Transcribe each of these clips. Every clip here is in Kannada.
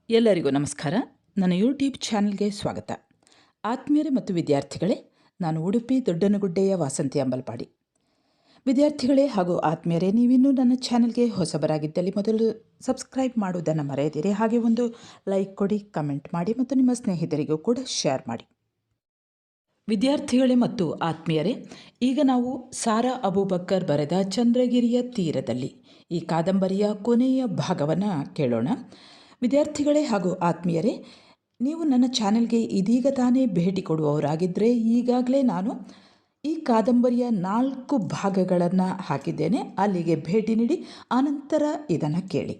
ಎಲ್ಲರಿಗೂ ನಮಸ್ಕಾರ. ನನ್ನ ಯೂಟ್ಯೂಬ್ ಚಾನಲ್ಗೆ ಸ್ವಾಗತ. ಆತ್ಮೀಯರೇ ಮತ್ತು ವಿದ್ಯಾರ್ಥಿಗಳೇ, ನಾನು ಉಡುಪಿ ದೊಡ್ಡನಗುಡ್ಡೆಯ ವಾಸಂತಿ ಅಂಬಲ್ಪಾಡಿ. ವಿದ್ಯಾರ್ಥಿಗಳೇ ಹಾಗೂ ಆತ್ಮೀಯರೇ, ನೀವಿನ್ನೂ ನನ್ನ ಚಾನಲ್ಗೆ ಹೊಸಬರಾಗಿದ್ದಲ್ಲಿ ಮೊದಲು ಸಬ್ಸ್ಕ್ರೈಬ್ ಮಾಡುವುದನ್ನು ಮರೆಯದಿರಿ. ಹಾಗೆ ಒಂದು ಲೈಕ್ ಕೊಡಿ, ಕಮೆಂಟ್ ಮಾಡಿ ಮತ್ತು ನಿಮ್ಮ ಸ್ನೇಹಿತರಿಗೂ ಕೂಡ ಶೇರ್ ಮಾಡಿ. ವಿದ್ಯಾರ್ಥಿಗಳೇ ಮತ್ತು ಆತ್ಮೀಯರೇ, ಈಗ ನಾವು ಸಾರಾ ಅಬೂಬಕ್ಕರ್ ಬರೆದ ಚಂದ್ರಗಿರಿಯ ತೀರದಲ್ಲಿ ಈ ಕಾದಂಬರಿಯ ಕೊನೆಯ ಭಾಗವನ್ನು ಕೇಳೋಣ. ವಿದ್ಯಾರ್ಥಿಗಳೇ ಹಾಗೂ ಆತ್ಮೀಯರೇ, ನೀವು ನನ್ನ ಚಾನೆಲ್ಗೆ ಇದೀಗ ತಾನೇ ಭೇಟಿ ಕೊಡುವವರಾಗಿದ್ದರೆ ಈಗಾಗಲೇ ನಾನು ಈ ಕಾದಂಬರಿಯ 4 ಭಾಗಗಳನ್ನು ಹಾಕಿದ್ದೇನೆ. ಅಲ್ಲಿಗೆ ಭೇಟಿ ನೀಡಿ ಆನಂತರ ಇದನ್ನು ಕೇಳಿ.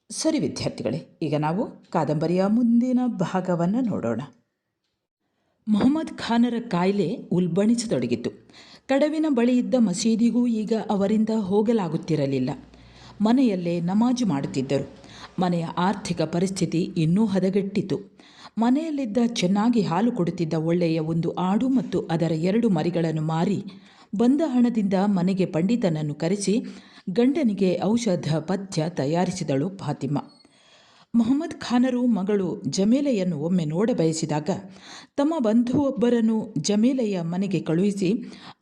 ಸರಿ ವಿದ್ಯಾರ್ಥಿಗಳೇ, ಈಗ ನಾವು ಕಾದಂಬರಿಯ ಮುಂದಿನ ಭಾಗವನ್ನು ನೋಡೋಣ. ಮೊಹಮ್ಮದ್ ಖಾನರ ಕಾಯಿಲೆ ಉಲ್ಬಣಿಸತೊಡಗಿತು. ಕಡವಿನ ಬಳಿ ಇದ್ದ ಮಸೀದಿಗೂ ಈಗ ಅವರಿಂದ ಹೋಗಲಾಗುತ್ತಿರಲಿಲ್ಲ. ಮನೆಯಲ್ಲೇ ನಮಾಜು ಮಾಡುತ್ತಿದ್ದರು. ಮನೆಯ ಆರ್ಥಿಕ ಪರಿಸ್ಥಿತಿ ಇನ್ನೂ ಹದಗೆಟ್ಟಿತು. ಮನೆಯಲ್ಲಿದ್ದ ಚೆನ್ನಾಗಿ ಹಾಲು ಕೊಡುತ್ತಿದ್ದ ಒಳ್ಳೆಯ ಒಂದು ಆಡು ಮತ್ತು ಅದರ 2 ಮರಿಗಳನ್ನು ಮಾರಿ ಬಂದ ಹಣದಿಂದ ಮನೆಗೆ ಪಂಡಿತನನ್ನು ಕರೆಸಿ ಗಂಡನಿಗೆ ಔಷಧ ಪಥ್ಯ ತಯಾರಿಸಿದಳು ಫಾತಿಮಾ. ಮೊಹಮ್ಮದ್ ಖಾನರು ಮಗಳು ಜಮೀಲೆಯನ್ನು ಒಮ್ಮೆ ನೋಡಬಯಸಿದಾಗ ತಮ್ಮ ಬಂಧುವೊಬ್ಬರನ್ನು ಜಮೀಲೆಯ ಮನೆಗೆ ಕಳುಹಿಸಿ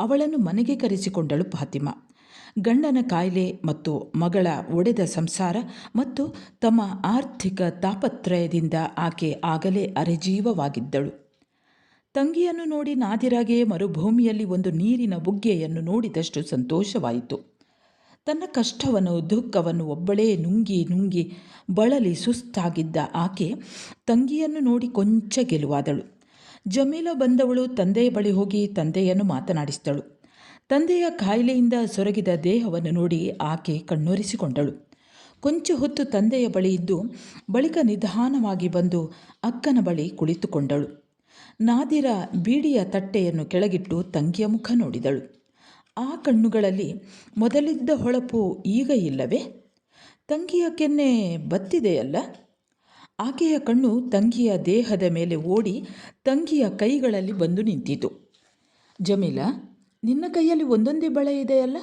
ಅವಳನ್ನು ಮನೆಗೆ ಕರೆಸಿಕೊಂಡಳು ಫಾತಿಮಾ. ಗಂಡನ ಕಾಯಿಲೆ ಮತ್ತು ಮಗಳ ಒಡೆದ ಸಂಸಾರ ಮತ್ತು ತಮ್ಮ ಆರ್ಥಿಕ ತಾಪತ್ರಯದಿಂದ ಆಕೆ ಆಗಲೇ ಅರೆಜೀವವಾಗಿದ್ದಳು. ತಂಗಿಯನ್ನು ನೋಡಿ ನಾದಿರಾಗೆ ಮರುಭೂಮಿಯಲ್ಲಿ ಒಂದು ನೀರಿನ ಬುಗ್ಗೆಯನ್ನು ನೋಡಿದಷ್ಟು ಸಂತೋಷವಾಯಿತು. ತನ್ನ ಕಷ್ಟವನ್ನು ದುಃಖವನ್ನು ಒಬ್ಬಳೇ ನುಂಗಿ ನುಂಗಿ ಬಳಲಿ ಸುಸ್ತಾಗಿದ್ದ ಆಕೆ ತಂಗಿಯನ್ನು ನೋಡಿ ಕೊಂಚ ಗೆಲುವಾದಳು. ಜಮೀಲ ಬಂದವಳು ತಂದೆಯ ಬಳಿ ಹೋಗಿ ತಂದೆಯನ್ನು ಮಾತನಾಡಿಸಿದಳು. ತಂದೆಯ ಕಾಯಿಲೆಯಿಂದ ಸೊರಗಿದ ದೇಹವನ್ನು ನೋಡಿ ಆಕೆ ಕಣ್ಣೊರೆಸಿಕೊಂಡಳು. ಕೊಂಚ ಹೊತ್ತು ತಂದೆಯ ಬಳಿ ಇದ್ದು ಬಳಿಕ ನಿಧಾನವಾಗಿ ಬಂದು ಅಕ್ಕನ ಬಳಿ ಕುಳಿತುಕೊಂಡಳು. ನಾದಿರ ಬೀಡಿಯ ತಟ್ಟೆಯನ್ನು ಕೆಳಗಿಟ್ಟು ತಂಗಿಯ ಮುಖ ನೋಡಿದಳು. ಆ ಕಣ್ಣುಗಳಲ್ಲಿ ಮೊದಲಿದ್ದ ಹೊಳಪು ಈಗ ಇಲ್ಲವೇ? ತಂಗಿಯ ಕೆನ್ನೆ ಬತ್ತಿದೆಯಲ್ಲ? ಆಕೆಯ ಕಣ್ಣು ತಂಗಿಯ ದೇಹದ ಮೇಲೆ ಓಡಿ ತಂಗಿಯ ಕೈಗಳಲ್ಲಿ ಬಂದು ನಿಂತಿತು. ಜಮೀಲ, ನಿನ್ನ ಕೈಯಲ್ಲಿ ಒಂದೊಂದೇ ಬಳೆ ಇದೆಯಲ್ಲ,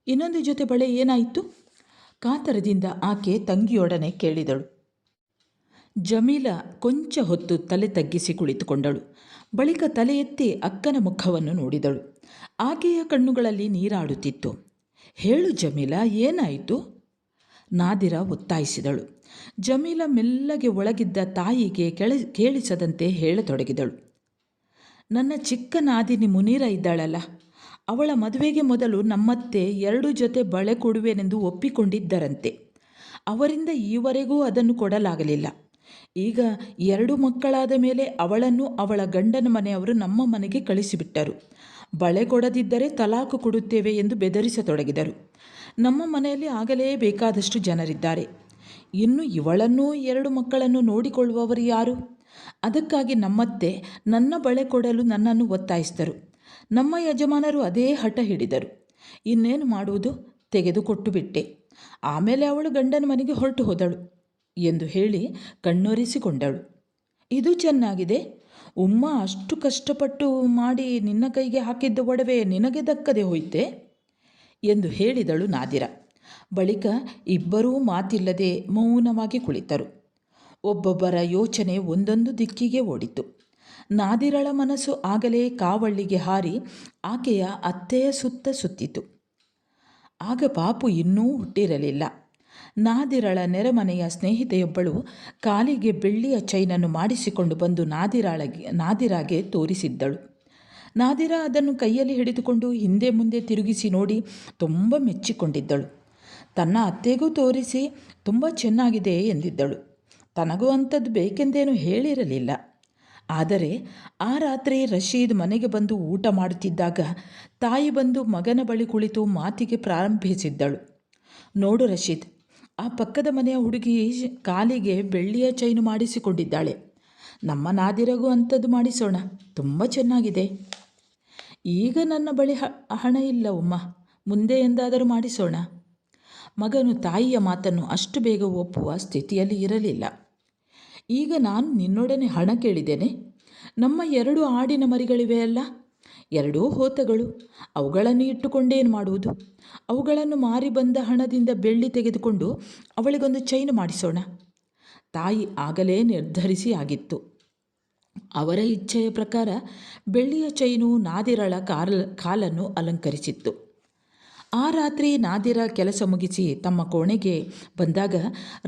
ಇನ್ನೊಂದು ಜೊತೆ ಬಳೆ ಏನಾಯಿತು? ಕಾತರದಿಂದ ಆಕೆ ತಂಗಿಯೊಡನೆ ಕೇಳಿದಳು. ಜಮೀಲ ಕೊಂಚ ಹೊತ್ತು ತಲೆ ತಗ್ಗಿಸಿ ಕುಳಿತುಕೊಂಡಳು. ಬಳಿಕ ತಲೆ ಎತ್ತಿ ಅಕ್ಕನ ಮುಖವನ್ನು ನೋಡಿದಳು. ಆಕೆಯ ಕಣ್ಣುಗಳಲ್ಲಿ ನೀರಾಡುತ್ತಿತ್ತು. ಹೇಳು ಜಮೀಲ, ಏನಾಯಿತು? ನಾದಿರ ಒತ್ತಾಯಿಸಿದಳು. ಜಮೀಲ ಮೆಲ್ಲಗೆ ಒಳಗಿದ್ದ ತಾಯಿಗೆ ಕೇಳಿಸದಂತೆ ಹೇಳತೊಡಗಿದಳು. ನನ್ನ ಚಿಕ್ಕ ನಾದಿನಿ ಮುನೀರ ಇದ್ದಾಳಲ್ಲ, ಅವಳ ಮದುವೆಗೆ ಮೊದಲು ನಮ್ಮತ್ತೆ 2 ಜೊತೆ ಬಳೆ ಕೊಡುವೆನೆಂದು ಒಪ್ಪಿಕೊಂಡಿದ್ದರಂತೆ. ಅವರಿಂದ ಈವರೆಗೂ ಅದನ್ನು ಕೊಡಲಾಗಲಿಲ್ಲ. ಈಗ 2 ಮಕ್ಕಳಾದ ಮೇಲೆ ಅವಳನ್ನು ಅವಳ ಗಂಡನ ಮನೆಯವರು ನಮ್ಮ ಮನೆಗೆ ಕಳಿಸಿಬಿಟ್ಟರು. ಬಳೆ ಕೊಡದಿದ್ದರೆ ತಲಾಕು ಕೊಡುತ್ತೇವೆ ಎಂದು ಬೆದರಿಸತೊಡಗಿದರು. ನಮ್ಮ ಮನೆಯಲ್ಲಿ ಆಗಲೇ ಬೇಕಾದಷ್ಟು ಜನರಿದ್ದಾರೆ. ಇನ್ನು ಇವಳನ್ನೂ 2 ಮಕ್ಕಳನ್ನು ನೋಡಿಕೊಳ್ಳುವವರು ಯಾರು? ಅದಕ್ಕಾಗಿ ನಮ್ಮತ್ತೆ ನನ್ನ ಬಳೆ ಕೊಡಲು ನನ್ನನ್ನು ಒತ್ತಾಯಿಸಿದರು. ನಮ್ಮ ಯಜಮಾನರು ಅದೇ ಹಠ ಹಿಡಿದರು. ಇನ್ನೇನು ಮಾಡುವುದು? ತೆಗೆದುಕೊಟ್ಟು ಬಿಟ್ಟೆ. ಆಮೇಲೆ ಅವಳು ಗಂಡನ ಮನೆಗೆ ಹೊರಟು ಹೋದಳು ಎಂದು ಹೇಳಿ ಕಣ್ಣೊರೆಸಿಕೊಂಡಳು. ಇದು ಚೆನ್ನಾಗಿದೆ. ಉಮ್ಮ ಅಷ್ಟು ಕಷ್ಟಪಟ್ಟು ಮಾಡಿ ನಿನ್ನ ಕೈಗೆ ಹಾಕಿದ್ದ ಒಡವೆ ನಿನಗೆ ದಕ್ಕದೆ ಹೋಯಿತೆ ಎಂದು ಹೇಳಿದಳು ನಾದಿರ. ಬಳಿಕ ಇಬ್ಬರೂ ಮಾತಿಲ್ಲದೆ ಮೌನವಾಗಿ ಕುಳಿತರು. ಒಬ್ಬೊಬ್ಬರ ಯೋಚನೆ ಒಂದೊಂದು ದಿಕ್ಕಿಗೆ ಓಡಿತು. ನಾದಿರಳ ಮನಸ್ಸು ಆಗಲೇ ಕಾವಳ್ಳಿಗೆ ಹಾರಿ ಆಕೆಯ ಅತ್ತೆಯ ಸುತ್ತ ಸುತ್ತಿತು. ಆಗ ಪಾಪು ಇನ್ನೂ ಹುಟ್ಟಿರಲಿಲ್ಲ. ನಾದಿರಳ ನೆರೆಮನೆಯ ಸ್ನೇಹಿತೆಯೊಬ್ಬಳು ಕಾಲಿಗೆ ಬೆಳ್ಳಿಯ ಚೈನನ್ನು ಮಾಡಿಸಿಕೊಂಡು ಬಂದು ನಾದಿರಾಗೆ ತೋರಿಸಿದ್ದಳು. ನಾದಿರ ಅದನ್ನು ಕೈಯಲ್ಲಿ ಹಿಡಿದುಕೊಂಡು ಹಿಂದೆ ಮುಂದೆ ತಿರುಗಿಸಿ ನೋಡಿ ತುಂಬ ಮೆಚ್ಚಿಕೊಂಡಿದ್ದಳು. ತನ್ನ ಅತ್ತೆಗೂ ತೋರಿಸಿ ತುಂಬ ಚೆನ್ನಾಗಿದೆ ಎಂದಿದ್ದಳು. ತನಗೂ ಅಂಥದ್ದು ಬೇಕೆಂದೇನು ಹೇಳಿರಲಿಲ್ಲ. ಆದರೆ ಆ ರಾತ್ರಿ ರಶೀದ್ ಮನೆಗೆ ಬಂದು ಊಟ ಮಾಡುತ್ತಿದ್ದಾಗ ತಾಯಿ ಬಂದು ಮಗನ ಬಳಿ ಕುಳಿತು ಮಾತಿಗೆ ಪ್ರಾರಂಭಿಸಿದ್ದಳು. ನೋಡು ರಶೀದ್, ಆ ಪಕ್ಕದ ಮನೆಯ ಹುಡುಗಿ ಕಾಲಿಗೆ ಬೆಳ್ಳಿಯ ಚೈನು ಮಾಡಿಸಿಕೊಂಡಿದ್ದಾಳೆ. ನಮ್ಮ ನಾದಿರಗೂ ಅಂಥದ್ದು ಮಾಡಿಸೋಣ, ತುಂಬ ಚೆನ್ನಾಗಿದೆ. ಈಗ ನನ್ನ ಬಳಿ ಹಣ ಇಲ್ಲ ಉಮ್ಮ, ಮುಂದೆ ಎಂದಾದರೂ ಮಾಡಿಸೋಣ. ಮಗನು ತಾಯಿಯ ಮಾತನ್ನು ಅಷ್ಟು ಬೇಗ ಒಪ್ಪುವ ಸ್ಥಿತಿಯಲ್ಲಿ ಇರಲಿಲ್ಲ. ಈಗ ನಾನು ನಿನ್ನೊಡನೆ ಹಣ ಕೇಳಿದ್ದೇನೆ. ನಮ್ಮ 2 ಆಡಿನ ಮರಿಗಳಿವೆಯಲ್ಲ, 2 ಹೋತಗಳು, ಅವುಗಳನ್ನು ಇಟ್ಟುಕೊಂಡೇನು ಮಾಡುವುದು? ಅವುಗಳನ್ನು ಮಾರಿ ಬಂದ ಹಣದಿಂದ ಬೆಳ್ಳಿ ತೆಗೆದುಕೊಂಡು ಅವಳಿಗೊಂದು ಚೈನು ಮಾಡಿಸೋಣ. ತಾಯಿ ಆಗಲೇ ನಿರ್ಧರಿಸಿ ಆಗಿತ್ತು. ಅವರ ಇಚ್ಛೆಯ ಪ್ರಕಾರ ಬೆಳ್ಳಿಯ ಚೈನು ನಾದಿರಳ ಕಾಲನ್ನು ಅಲಂಕರಿಸಿತ್ತು. ಆ ರಾತ್ರಿ ನಾದಿರ ಕೆಲಸ ಮುಗಿಸಿ ತಮ್ಮ ಕೋಣೆಗೆ ಬಂದಾಗ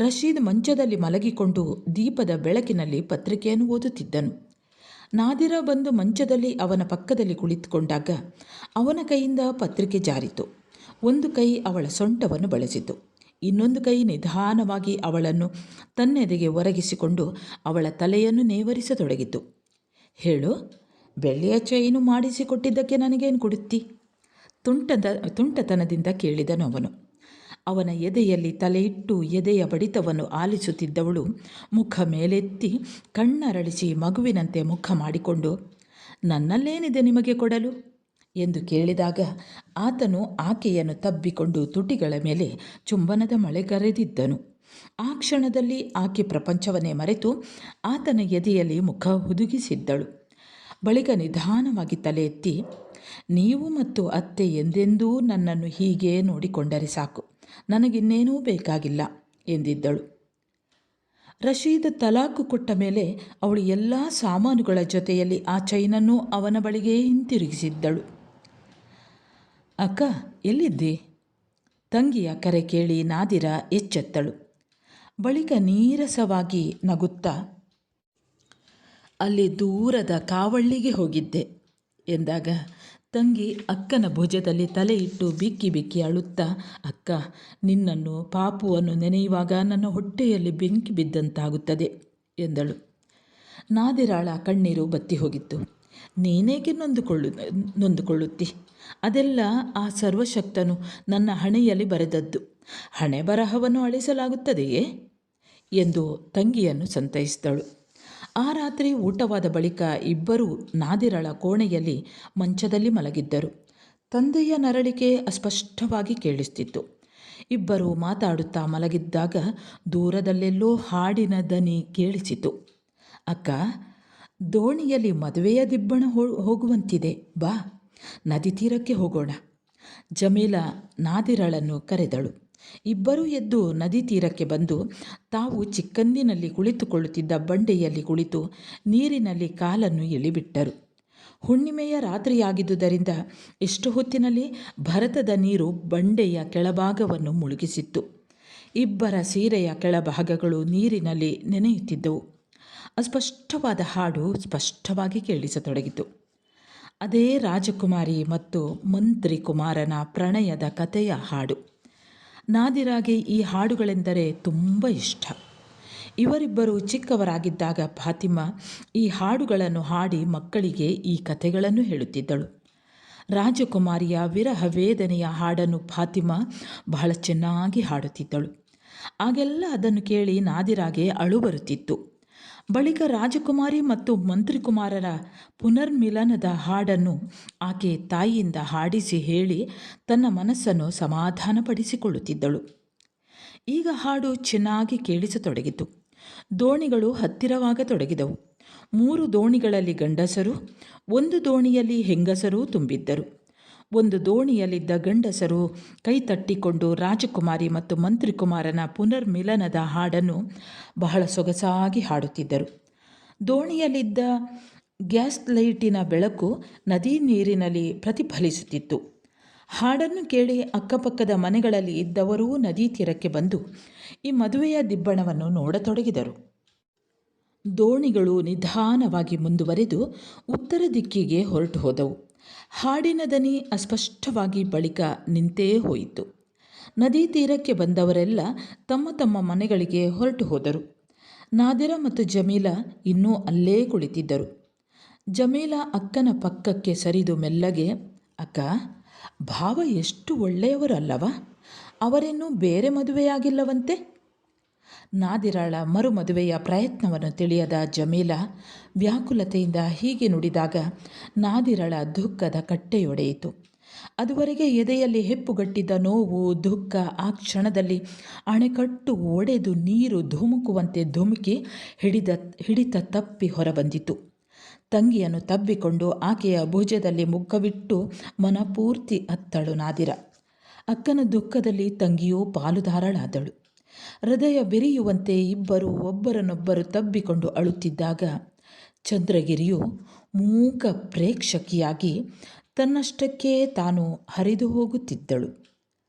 ರಶೀದ್ ಮಂಚದಲ್ಲಿ ಮಲಗಿಕೊಂಡು ದೀಪದ ಬೆಳಕಿನಲ್ಲಿ ಪತ್ರಿಕೆಯನ್ನು ಓದುತ್ತಿದ್ದನು. ನಾದಿರ ಬಂದು ಮಂಚದಲ್ಲಿ ಅವನ ಪಕ್ಕದಲ್ಲಿ ಕುಳಿತುಕೊಂಡಾಗ ಅವನ ಕೈಯಿಂದ ಪತ್ರಿಕೆ ಜಾರಿತು. ಒಂದು ಕೈ ಅವಳ ಸೊಂಟವನ್ನು ಬಳಸಿತು, ಇನ್ನೊಂದು ಕೈ ನಿಧಾನವಾಗಿ ಅವಳನ್ನು ತನ್ನೆದೆಗೆ ಒರಗಿಸಿಕೊಂಡು ಅವಳ ತಲೆಯನ್ನು ನೇವರಿಸತೊಡಗಿತು. ಹೇಳು, ಬೆಳ್ಳಿಯ ಚೈನು ಮಾಡಿಸಿಕೊಟ್ಟಿದ್ದಕ್ಕೆ ನನಗೇನು ಕೊಡುತ್ತಿ? ತುಂಟತನದಿಂದ ಕೇಳಿದನು ಅವನು. ಅವನ ಎದೆಯಲ್ಲಿ ತಲೆಯಿಟ್ಟು ಎದೆಯ ಬಡಿತವನ್ನು ಆಲಿಸುತ್ತಿದ್ದವಳು ಮುಖ ಮೇಲೆತ್ತಿ ಕಣ್ಣರಳಿಸಿ ಮಗುವಿನಂತೆ ಮುಖ ಮಾಡಿಕೊಂಡು, ನನ್ನಲ್ಲೇನಿದೆ ನಿಮಗೆ ಕೊಡಲು ಎಂದು ಕೇಳಿದಾಗ ಆತನು ಆಕೆಯನ್ನು ತಬ್ಬಿಕೊಂಡು ತುಟಿಗಳ ಮೇಲೆ ಚುಂಬನದ ಮಳೆಗರೆದಿದ್ದನು. ಆ ಕ್ಷಣದಲ್ಲಿ ಆಕೆ ಪ್ರಪಂಚವನ್ನೇ ಮರೆತು ಆತನ ಎದೆಯಲ್ಲಿ ಮುಖ ಹುದುಗಿಸಿದ್ದಳು. ಬಳಿಕ ನಿಧಾನವಾಗಿ ತಲೆ ಎತ್ತಿ, ನೀವು ಮತ್ತು ಅತ್ತೆ ಎಂದೆಂದೂ ನನ್ನನ್ನು ಹೀಗೆ ನೋಡಿಕೊಂಡರೆ ಸಾಕು, ನನಗಿನ್ನೇನೂ ಬೇಕಾಗಿಲ್ಲ ಎಂದಿದ್ದಳು. ರಶೀದ್ ತಲಾಕು ಕೊಟ್ಟ ಮೇಲೆ ಅವಳು ಎಲ್ಲ ಸಾಮಾನುಗಳ ಜೊತೆಯಲ್ಲಿ ಆ ಚೈನನ್ನು ಅವನ ಬಳಿಗೆ ಹಿಂತಿರುಗಿಸಿದ್ದಳು. ಅಕ್ಕ, ಎಲ್ಲಿದ್ದಿ? ತಂಗಿಯ ಕರೆ ಕೇಳಿ ನಾದಿರ ಎಚ್ಚೆತ್ತಳು. ಬಳಿಕ ನೀರಸವಾಗಿ ನಗುತ್ತಾ, ಅಲ್ಲಿ ದೂರದ ಕಾವಳ್ಳಿಗೆ ಹೋಗಿದ್ದೆ ಎಂದಾಗ ತಂಗಿ ಅಕ್ಕನ ಭುಜದಲ್ಲಿ ತಲೆ ಇಟ್ಟು ಬಿಕ್ಕಿ ಬಿಕ್ಕಿ ಅಳುತ್ತಾ, ಅಕ್ಕ, ನಿನ್ನನ್ನು ಪಾಪುವನ್ನು ನೆನೆಯುವಾಗ ನನ್ನ ಹೊಟ್ಟೆಯಲ್ಲಿ ಬೆಂಕಿ ಬಿದ್ದಂತಾಗುತ್ತದೆ ಎಂದಳು. ನಾದಿರಾಳ ಕಣ್ಣೀರು ಬತ್ತಿ ಹೋಗಿತ್ತು. ನೀನೇಗೆ ನೊಂದುಕೊಳ್ಳುತ್ತಿ? ಅದೆಲ್ಲ ಆ ಸರ್ವಶಕ್ತನು ನನ್ನ ಹಣೆಯಲ್ಲಿ ಬರೆದದ್ದು. ಹಣೆ ಬರಹವನ್ನು ಅಳಿಸಲಾಗುತ್ತದೆಯೇ ಎಂದು ತಂಗಿಯನ್ನು ಸಂತೈಸಿದಳು. ಆ ರಾತ್ರಿ ಊಟವಾದ ಬಳಿಕ ಇಬ್ಬರೂ ನಾದಿರಳ ಕೋಣೆಯಲ್ಲಿ ಮಂಚದಲ್ಲಿ ಮಲಗಿದ್ದರು. ತಂದೆಯ ನರಳಿಕೆ ಅಸ್ಪಷ್ಟವಾಗಿ ಕೇಳಿಸ್ತಿತ್ತು. ಇಬ್ಬರು ಮಾತಾಡುತ್ತಾ ಮಲಗಿದ್ದಾಗ ದೂರದಲ್ಲೆಲ್ಲೋ ಹಾಡಿನ ದನಿ ಕೇಳಿಸಿತು. ಅಕ್ಕ, ದೋಣಿಯಲ್ಲಿ ಮದುವೆಯ ದಿಬ್ಬಣ ಹೋಗುವಂತಿದೆ, ಬಾ, ನದಿ ತೀರಕ್ಕೆ ಹೋಗೋಣ. ಜಮೀಲ ನಾದಿರಳನ್ನು ಕರೆದಳು. ಇಬ್ಬರೂ ಎದ್ದು ನದಿ ತೀರಕ್ಕೆ ಬಂದು ತಾವು ಚಿಕ್ಕಂದಿನಲ್ಲಿ ಕುಳಿತುಕೊಳ್ಳುತ್ತಿದ್ದ ಬಂಡೆಯಲ್ಲಿ ಕುಳಿತು ನೀರಿನಲ್ಲಿ ಕಾಲನ್ನು ಇಳಿಬಿಟ್ಟರು. ಹುಣ್ಣಿಮೆಯ ರಾತ್ರಿಯಾಗಿದ್ದುದರಿಂದ ಎಷ್ಟು ಹೊತ್ತಿನಲ್ಲಿ ಭರತದ ನೀರು ಬಂಡೆಯ ಕೆಳಭಾಗವನ್ನು ಮುಳುಗಿಸಿತ್ತು. ಇಬ್ಬರ ಸೀರೆಯ ಕೆಳಭಾಗಗಳು ನೀರಿನಲ್ಲಿ ನೆನೆಯುತ್ತಿದ್ದವು. ಅಸ್ಪಷ್ಟವಾದ ಹಾಡು ಸ್ಪಷ್ಟವಾಗಿ ಕೇಳಿಸತೊಡಗಿತು. ಅದೇ ರಾಜಕುಮಾರಿ ಮತ್ತು ಮಂತ್ರಿ ಕುಮಾರನ ಪ್ರಣಯದ ಕಥೆಯ ಹಾಡು. ನಾದಿರಾಗೆ ಈ ಹಾಡುಗಳೆಂದರೆ ತುಂಬ ಇಷ್ಟ. ಇವರಿಬ್ಬರು ಚಿಕ್ಕವರಾಗಿದ್ದಾಗ ಫಾತಿಮಾ ಈ ಹಾಡುಗಳನ್ನು ಹಾಡಿ ಮಕ್ಕಳಿಗೆ ಈ ಕಥೆಗಳನ್ನು ಹೇಳುತ್ತಿದ್ದಳು. ರಾಜಕುಮಾರಿಯ ವಿರಹ ವೇದನೆಯ ಹಾಡನ್ನು ಫಾತಿಮಾ ಬಹಳ ಚೆನ್ನಾಗಿ ಹಾಡುತ್ತಿದ್ದಳು. ಆಗೆಲ್ಲ ಅದನ್ನು ಕೇಳಿ ನಾದಿರಾಗೆ ಅಳು ಬರುತ್ತಿತ್ತು. ಬಳಿಕ ರಾಜಕುಮಾರಿ ಮತ್ತು ಮಂತ್ರಿಕುಮಾರರ ಪುನರ್ಮಿಲನದ ಹಾಡನ್ನು ಆಕೆ ತಾಯಿಯಿಂದ ಹಾಡಿಸಿ ಹೇಳಿ ತನ್ನ ಮನಸ್ಸನ್ನು ಸಮಾಧಾನಪಡಿಸಿಕೊಳ್ಳುತ್ತಿದ್ದಳು. ಈಗ ಹಾಡು ಚೆನ್ನಾಗಿ ಕೇಳಿಸತೊಡಗಿತು. ದೋಣಿಗಳು ಹತ್ತಿರವಾಗತೊಡಗಿದವು. 3 ದೋಣಿಗಳಲ್ಲಿ ಗಂಡಸರು, 1 ದೋಣಿಯಲ್ಲಿ ಹೆಂಗಸರೂ ತುಂಬಿದ್ದರು. ಒಂದು ದೋಣಿಯಲ್ಲಿದ್ದ ಗಂಡಸರು ಕೈತಟ್ಟಿಕೊಂಡು ರಾಜಕುಮಾರಿ ಮತ್ತು ಮಂತ್ರಿಕುಮಾರನ ಪುನರ್ಮಿಲನದ ಹಾಡನ್ನು ಬಹಳ ಸೊಗಸಾಗಿ ಹಾಡುತ್ತಿದ್ದರು. ದೋಣಿಯಲ್ಲಿದ್ದ ಗ್ಯಾಸ್ ಲೈಟಿನ ಬೆಳಕು ನದಿ ನೀರಿನಲ್ಲಿ ಪ್ರತಿಫಲಿಸುತ್ತಿತ್ತು. ಹಾಡನ್ನು ಕೇಳಿ ಅಕ್ಕಪಕ್ಕದ ಮನೆಗಳಲ್ಲಿ ಇದ್ದವರೂ ನದಿ ತೀರಕ್ಕೆ ಬಂದು ಈ ಮದುವೆಯ ದಿಬ್ಬಣವನ್ನು ನೋಡತೊಡಗಿದರು. ದೋಣಿಗಳು ನಿಧಾನವಾಗಿ ಮುಂದುವರೆದು ಉತ್ತರ ದಿಕ್ಕಿಗೆ ಹೊರಟು ಹೋದವು. ಹಾಡಿನ ದನಿ ಅಸ್ಪಷ್ಟವಾಗಿ ಬಳಿಕ ನಿಂತೇ ಹೋಯಿತು. ನದಿ ತೀರಕ್ಕೆ ಬಂದವರೆಲ್ಲ ತಮ್ಮ ತಮ್ಮ ಮನೆಗಳಿಗೆ ಹೊರಟು ಹೋದರು. ನಾದಿರ ಮತ್ತು ಜಮೀಲ ಇನ್ನೂ ಅಲ್ಲೇ ಕುಳಿತಿದ್ದರು. ಜಮೀಲ ಅಕ್ಕನ ಪಕ್ಕಕ್ಕೆ ಸರಿದು ಮೆಲ್ಲಗೆ, ಅಕ್ಕ, ಭಾವ ಎಷ್ಟು ಒಳ್ಳೆಯವರು ಅಲ್ಲವಾ? ಅವರೇನೂ ಬೇರೆ ಮದುವೆಯಾಗಿಲ್ಲವಂತೆ? ನಾದಿರಾಳ ಮರುಮದುವೆಯ ಪ್ರಯತ್ನವನ್ನು ತಿಳಿಯದ ಜಮೀಲ ವ್ಯಾಕುಲತೆಯಿಂದ ಹೀಗೆ ನುಡಿದಾಗ ನಾದಿರಳ ದುಃಖದ ಕಟ್ಟೆಯೊಡೆಯಿತು. ಅದುವರೆಗೆ ಎದೆಯಲ್ಲಿ ಹೆಪ್ಪುಗಟ್ಟಿದ್ದ ನೋವು, ದುಃಖ ಆ ಅಣೆಕಟ್ಟು ಒಡೆದು ನೀರು ಧುಮುಕುವಂತೆ ಧುಮುಕಿ ಹಿಡಿತ ತಪ್ಪಿ ಹೊರಬಂದಿತು. ತಂಗಿಯನ್ನು ತಬ್ಬಿಕೊಂಡು ಆಕೆಯ ಭುಜದಲ್ಲಿ ಮುಖವಿಟ್ಟು ಮನಪೂರ್ತಿ ಅತ್ತಳು ನಾದಿರ. ಅಕ್ಕನ ದುಃಖದಲ್ಲಿ ತಂಗಿಯೂ ಪಾಲುದಾರಳಾದಳು. ಹೃದಯ ಬೆರೆಯುವಂತೆ ಇಬ್ಬರು ಒಬ್ಬರನ್ನೊಬ್ಬರು ತಬ್ಬಿಕೊಂಡು ಅಳುತ್ತಿದ್ದಾಗ ಚಂದ್ರಗಿರಿಯು ಮೂಕ ಪ್ರೇಕ್ಷಕಿಯಾಗಿ ತನ್ನಷ್ಟಕ್ಕೆ ತಾನು ಹರಿದು ಹೋಗುತ್ತಿದ್ದಳು.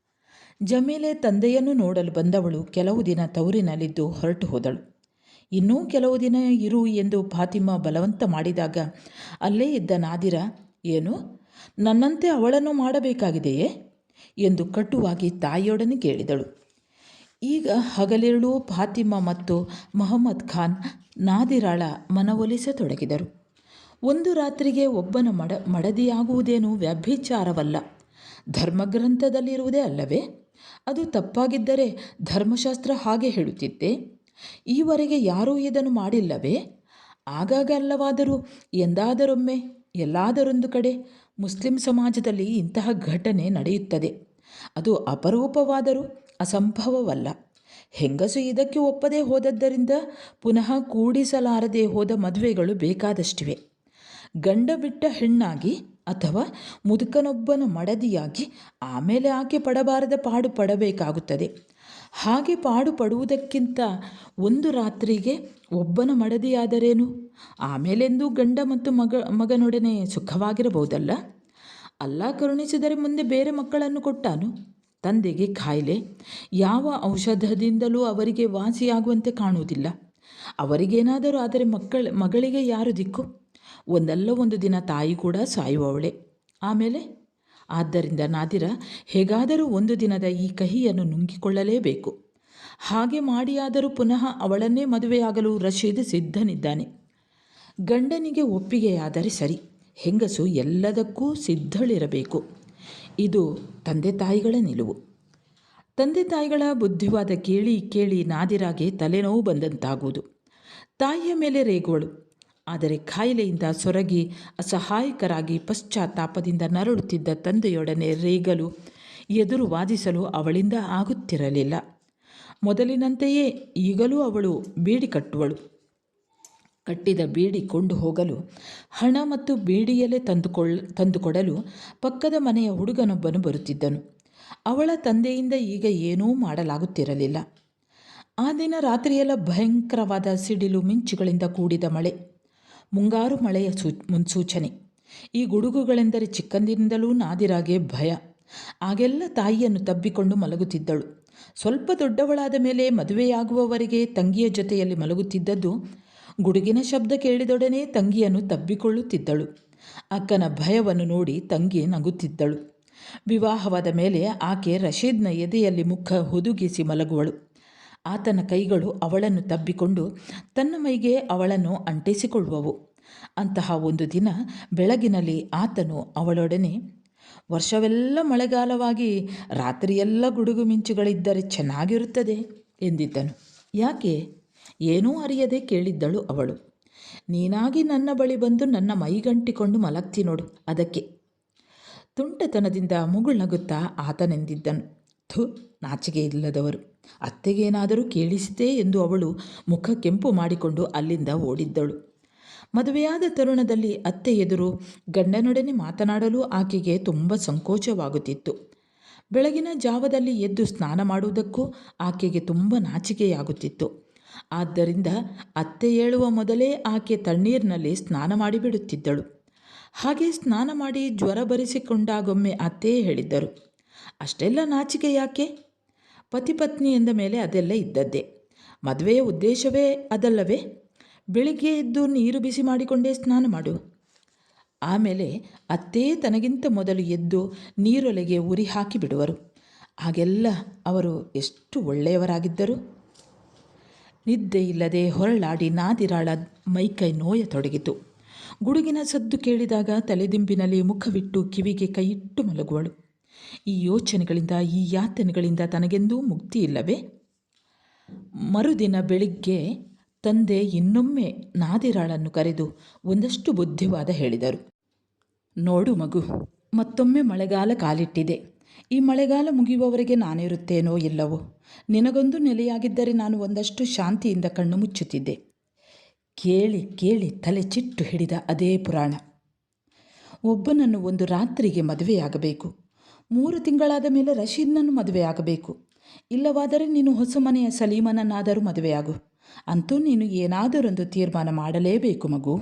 ಜಮೀಲೆ ತಂದೆಯನ್ನು ನೋಡಲು ಬಂದವಳು ಕೆಲವು ದಿನ ತವರಿನಲ್ಲಿದ್ದು ಹೊರಟು ಹೋದಳು. ಇನ್ನೂ ಕೆಲವು ದಿನ ಇರು ಎಂದು ಫಾತಿಮಾ ಬಲವಂತ ಮಾಡಿದಾಗ ಅಲ್ಲೇ ಇದ್ದ ನಾದಿರ, ಏನು ನನ್ನಂತೆ ಅವಳನ್ನು ಮಾಡಬೇಕಾಗಿದೆಯೇ ಎಂದು ಕಟುವಾಗಿ ತಾಯಿಯೊಡನೆ ಕೇಳಿದಳು. ಈಗ ಹಗಲಿರುಳು ಫಾತಿಮಾ ಮತ್ತು ಮೊಹಮ್ಮದ್ ಖಾನ್ ನಾದಿರಾಳ ಮನವೊಲಿಸತೊಡಗಿದರು. ಒಂದು ರಾತ್ರಿಗೆ ಒಬ್ಬನ ಮಡದಿಯಾಗುವುದೇನು ವ್ಯಭಿಚಾರವಲ್ಲ, ಧರ್ಮಗ್ರಂಥದಲ್ಲಿರುವುದೇ ಅಲ್ಲವೇ? ಅದು ತಪ್ಪಾಗಿದ್ದರೆ ಧರ್ಮಶಾಸ್ತ್ರ ಹಾಗೆ ಹೇಳುತ್ತಿದ್ದೆ. ಈವರೆಗೆ ಯಾರೂ ಇದನ್ನು ಮಾಡಿಲ್ಲವೇ? ಆಗಾಗ ಅಲ್ಲವಾದರೂ ಎಂದಾದರೊಮ್ಮೆ ಎಲ್ಲಾದರೊಂದು ಕಡೆ ಮುಸ್ಲಿಂ ಸಮಾಜದಲ್ಲಿ ಇಂತಹ ಘಟನೆ ನಡೆಯುತ್ತದೆ. ಅದು ಅಪರೂಪವಾದರೂ ಅಸಂಭವವಲ್ಲ. ಹೆಂಗಸು ಇದಕ್ಕೆ ಒಪ್ಪದೇ ಹೋದದ್ದರಿಂದ ಪುನಃ ಕೂಡಿಸಲಾರದೆ ಹೋದ ಮದುವೆಗಳು ಬೇಕಾದಷ್ಟಿವೆ. ಗಂಡ ಬಿಟ್ಟ ಹೆಣ್ಣಾಗಿ ಅಥವಾ ಮುದುಕನೊಬ್ಬನ ಮಡದಿಯಾಗಿ ಆಮೇಲೆ ಆಕೆ ಪಡಬಾರದ ಪಾಡು ಪಡಬೇಕಾಗುತ್ತದೆ. ಹಾಗೆ ಪಾಡು ಪಡುವುದಕ್ಕಿಂತ ಒಂದು ರಾತ್ರಿಗೆ ಒಬ್ಬನ ಮಡದಿಯಾದರೇನು, ಆಮೇಲೆಂದು ಗಂಡ ಮತ್ತು ಮಗನೊಡನೆ ಸುಖವಾಗಿರಬಹುದಲ್ಲ. ಅಲ್ಲಾ ಕರುಣಿಸಿದರೆ ಮುಂದೆ ಬೇರೆ ಮಕ್ಕಳನ್ನು ಕೊಟ್ಟಾನು. ತಂದೆಗೆ ಕಾಯಿಲೆ, ಯಾವ ಔಷಧದಿಂದಲೂ ಅವರಿಗೆ ವಾಸಿಯಾಗುವಂತೆ ಕಾಣುವುದಿಲ್ಲ. ಅವರಿಗೇನಾದರೂ ಆದರೆ ಮಗಳಿಗೆ ಯಾರು ದಿಕ್ಕು? ಒಂದಲ್ಲ ಒಂದು ದಿನ ತಾಯಿ ಕೂಡ ಸಾಯುವವಳೆ. ಆಮೇಲೆ ಆದ್ದರಿಂದ ನಾದಿರ ಹೇಗಾದರೂ ಒಂದು ದಿನದ ಈ ಕಹಿಯನ್ನು ನುಂಗಿಕೊಳ್ಳಲೇಬೇಕು. ಹಾಗೆ ಮಾಡಿಯಾದರೂ ಪುನಃ ಅವಳನ್ನೇ ಮದುವೆಯಾಗಲು ರಶೀದ್ ಸಿದ್ಧನಿದ್ದಾನೆ. ಗಂಡನಿಗೆ ಒಪ್ಪಿಗೆಯಾದರೆ ಸರಿ, ಹೆಂಗಸು ಎಲ್ಲದಕ್ಕೂ ಸಿದ್ಧಳಿರಬೇಕು. ಇದು ತಂದೆ ತಾಯಿಗಳ ನಿಲುವು. ತಂದೆ ತಾಯಿಗಳ ಬುದ್ಧಿವಾದ ಕೇಳಿ ಕೇಳಿ ನಾದಿರಾಗೆ ತಲೆನೋವು ಬಂದಂತಾಗುವುದು. ತಾಯಿಯ ಮೇಲೆ ರೇಗುವಳು. ಆದರೆ ಕಾಯಿಲೆಯಿಂದ ಸೊರಗಿ ಅಸಹಾಯಕರಾಗಿ ಪಶ್ಚಾತ್ತಾಪದಿಂದ ನರಳುತ್ತಿದ್ದ ತಂದೆಯೊಡನೆ ರೇಗಲು, ಎದುರು ವಾದಿಸಲು ಅವಳಿಂದ ಆಗುತ್ತಿರಲಿಲ್ಲ. ಮೊದಲಿನಂತೆಯೇ ಈಗಲೂ ಅವಳು ಬೀಡಿ ಕಟ್ಟುವಳು. ಕಟ್ಟಿದ ಬೀಡಿ ಕೊಂಡು ಹೋಗಲು ಹಣ ಮತ್ತು ಬೀಡಿ ಎಲೆ ತಂದುಕೊಡಲು ಪಕ್ಕದ ಮನೆಯ ಹುಡುಗನೊಬ್ಬನು ಬರುತ್ತಿದ್ದನು. ಅವಳ ತಂದೆಯಿಂದ ಈಗ ಏನೂ ಮಾಡಲಾಗುತ್ತಿರಲಿಲ್ಲ. ಆ ದಿನ ರಾತ್ರಿಯೆಲ್ಲ ಭಯಂಕರವಾದ ಸಿಡಿಲು ಮಿಂಚುಗಳಿಂದ ಕೂಡಿದ ಮಳೆ, ಮುಂಗಾರು ಮಳೆಯ ಮುನ್ಸೂಚನೆ. ಈ ಗುಡುಗುಗಳೆಂದರೆ ಚಿಕ್ಕಂದಿನಿಂದಲೂ ನಾದಿರಾಗೆ ಭಯ. ಆಗೆಲ್ಲ ತಾಯಿಯನ್ನು ತಬ್ಬಿಕೊಂಡು ಮಲಗುತ್ತಿದ್ದಳು. ಸ್ವಲ್ಪ ದೊಡ್ಡವಳಾದ ಮೇಲೆ ಮದುವೆಯಾಗುವವರೆಗೆ ತಂಗಿಯ ಜೊತೆಯಲ್ಲಿ ಮಲಗುತ್ತಿದ್ದದ್ದು. ಗುಡುಗಿನ ಶಬ್ದ ಕೇಳಿದೊಡನೆ ತಂಗಿಯನ್ನು ತಬ್ಬಿಕೊಳ್ಳುತ್ತಿದ್ದಳು. ಅಕ್ಕನ ಭಯವನ್ನು ನೋಡಿ ತಂಗಿ ನಗುತ್ತಿದ್ದಳು. ವಿವಾಹವಾದ ಮೇಲೆ ಆಕೆ ರಶೀದ್ನ ಎದೆಯಲ್ಲಿ ಮುಖ ಹುದುಗಿಸಿ ಮಲಗುವಳು. ಆತನ ಕೈಗಳು ಅವಳನ್ನು ತಬ್ಬಿಕೊಂಡು ತನ್ನ ಮೈಗೆ ಅವಳನ್ನು ಅಂಟಿಸಿಕೊಳ್ಳುವವು. ಅಂತಹ ಒಂದು ದಿನ ಬೆಳಗಿನಲ್ಲಿ ಆತನು ಅವಳೊಡನೆ, ವರ್ಷವೆಲ್ಲ ಮಳೆಗಾಲವಾಗಿ ರಾತ್ರಿಯೆಲ್ಲ ಗುಡುಗು ಮಿಂಚುಗಳಿದ್ದರೆ ಚೆನ್ನಾಗಿರುತ್ತದೆ ಎಂದಿದ್ದನು. ಯಾಕೆ? ಏನೂ ಅರಿಯದೆ ಕೇಳಿದ್ದಳು ಅವಳು. ನೀನಾಗಿ ನನ್ನ ಬಳಿ ಬಂದು ನನ್ನ ಮೈಗಂಟಿಕೊಂಡು ಮಲಗ್ತಿ ನೋಡು, ಅದಕ್ಕೆ. ತುಂಟತನದಿಂದ ಮುಗುಳ್ನಗುತ್ತಾ ಆತನೆಂದಿದ್ದನು. ಥು, ನಾಚಿಕೆ ಇಲ್ಲದವರು, ಅತ್ತೆಗೇನಾದರೂ ಕೇಳಿಸಿತೇ ಎಂದು ಅವಳು ಮುಖ ಕೆಂಪು ಮಾಡಿಕೊಂಡು ಅಲ್ಲಿಂದ ಓಡಿದ್ದಳು. ಮದುವೆಯಾದ ತರುಣದಲ್ಲಿ ಅತ್ತೆ ಎದುರು ಗಂಡನೊಡನೆ ಮಾತನಾಡಲು ಆಕೆಗೆ ತುಂಬ ಸಂಕೋಚವಾಗುತ್ತಿತ್ತು. ಬೆಳಗಿನ ಜಾವದಲ್ಲಿ ಎದ್ದು ಸ್ನಾನ ಮಾಡುವುದಕ್ಕೂ ಆಕೆಗೆ ತುಂಬ ನಾಚಿಕೆಯಾಗುತ್ತಿತ್ತು. ಆದ್ದರಿಂದ ಅತ್ತೆ ಏಳುವ ಮೊದಲೇ ಆಕೆ ತಣ್ಣೀರಿನಲ್ಲಿ ಸ್ನಾನ ಮಾಡಿಬಿಡುತ್ತಿದ್ದಳು. ಹಾಗೆ ಸ್ನಾನ ಮಾಡಿ ಜ್ವರ ಬರಿಸಿಕೊಂಡಾಗೊಮ್ಮೆ ಅತ್ತೆಯೇ ಹೇಳಿದ್ದರು, ಅಷ್ಟೆಲ್ಲ ನಾಚಿಕೆ ಯಾಕೆ? ಪತಿಪತ್ನಿ ಎಂದ ಮೇಲೆ ಅದೆಲ್ಲ ಇದ್ದದ್ದೇ. ಮದುವೆಯ ಉದ್ದೇಶವೇ ಅದಲ್ಲವೇ? ಬೆಳಿಗ್ಗೆ ಎದ್ದು ನೀರು ಬಿಸಿ ಮಾಡಿಕೊಂಡೇ ಸ್ನಾನ ಮಾಡು. ಆಮೇಲೆ ಅತ್ತೇ ತನಗಿಂತ ಮೊದಲು ಎದ್ದು ನೀರೊಲೆಗೆ ಉರಿ ಹಾಕಿ ಬಿಡುವರು. ಹಾಗೆಲ್ಲ ಅವರು ಎಷ್ಟು ಒಳ್ಳೆಯವರಾಗಿದ್ದರು. ನಿದ್ದೆ ಇಲ್ಲದೆ ಹೊರಳಾಡಿ ನಾದಿರಾಳ ಮೈಕೈ ನೋಯತೊಡಗಿತು. ಗುಡುಗಿನ ಸದ್ದು ಕೇಳಿದಾಗ ತಲೆದಿಂಬಿನಲ್ಲಿ ಮುಖವಿಟ್ಟು ಕಿವಿಗೆ ಕೈಯಿಟ್ಟು ಮಲಗುವಳು. ಈ ಯೋಚನೆಗಳಿಂದ, ಈ ಯಾತನೆಗಳಿಂದ ತನಗೆಂದೂ ಮುಕ್ತಿ ಇಲ್ಲವೇ? ಮರುದಿನ ಬೆಳಿಗ್ಗೆ ತಂದೆ ಇನ್ನೊಮ್ಮೆ ನಾದಿರಾಳನ್ನು ಕರೆದು ಒಂದಷ್ಟು ಬುದ್ಧಿವಾದ ಹೇಳಿದರು. ನೋಡು ಮಗು, ಮತ್ತೊಮ್ಮೆ ಮಳೆಗಾಲ ಕಾಲಿಟ್ಟಿದೆ. ಈ ಮಳೆಗಾಲ ಮುಗಿಯುವವರೆಗೆ ನಾನಿರುತ್ತೇನೋ ಇಲ್ಲವೋ. ನಿನಗೊಂದು ನೆಲೆಯಾಗಿದ್ದರೆ ನಾನು ಒಂದಷ್ಟು ಶಾಂತಿಯಿಂದ ಕಣ್ಣು ಮುಚ್ಚುತ್ತಿದ್ದೆ. ಕೇಳಿ ಕೇಳಿ ತಲೆ ಚಿಟ್ಟು ಹಿಡಿದ ಅದೇ ಪುರಾಣ. ಒಬ್ಬನನ್ನು ಒಂದು ರಾತ್ರಿಗೆ ಮದುವೆಯಾಗಬೇಕು. 3 ತಿಂಗಳಾದ ಮೇಲೆ ರಶೀದ್ನನ್ನು ಮದುವೆಯಾಗಬೇಕು. ಇಲ್ಲವಾದರೆ ನೀನು ಹೊಸ ಮನೆಯ ಸಲೀಮನನ್ನಾದರೂ ಮದುವೆಯಾಗು. ಅಂತೂ ನೀನು ಏನಾದರೊಂದು ತೀರ್ಮಾನ ಮಾಡಲೇಬೇಕು ಮಗು.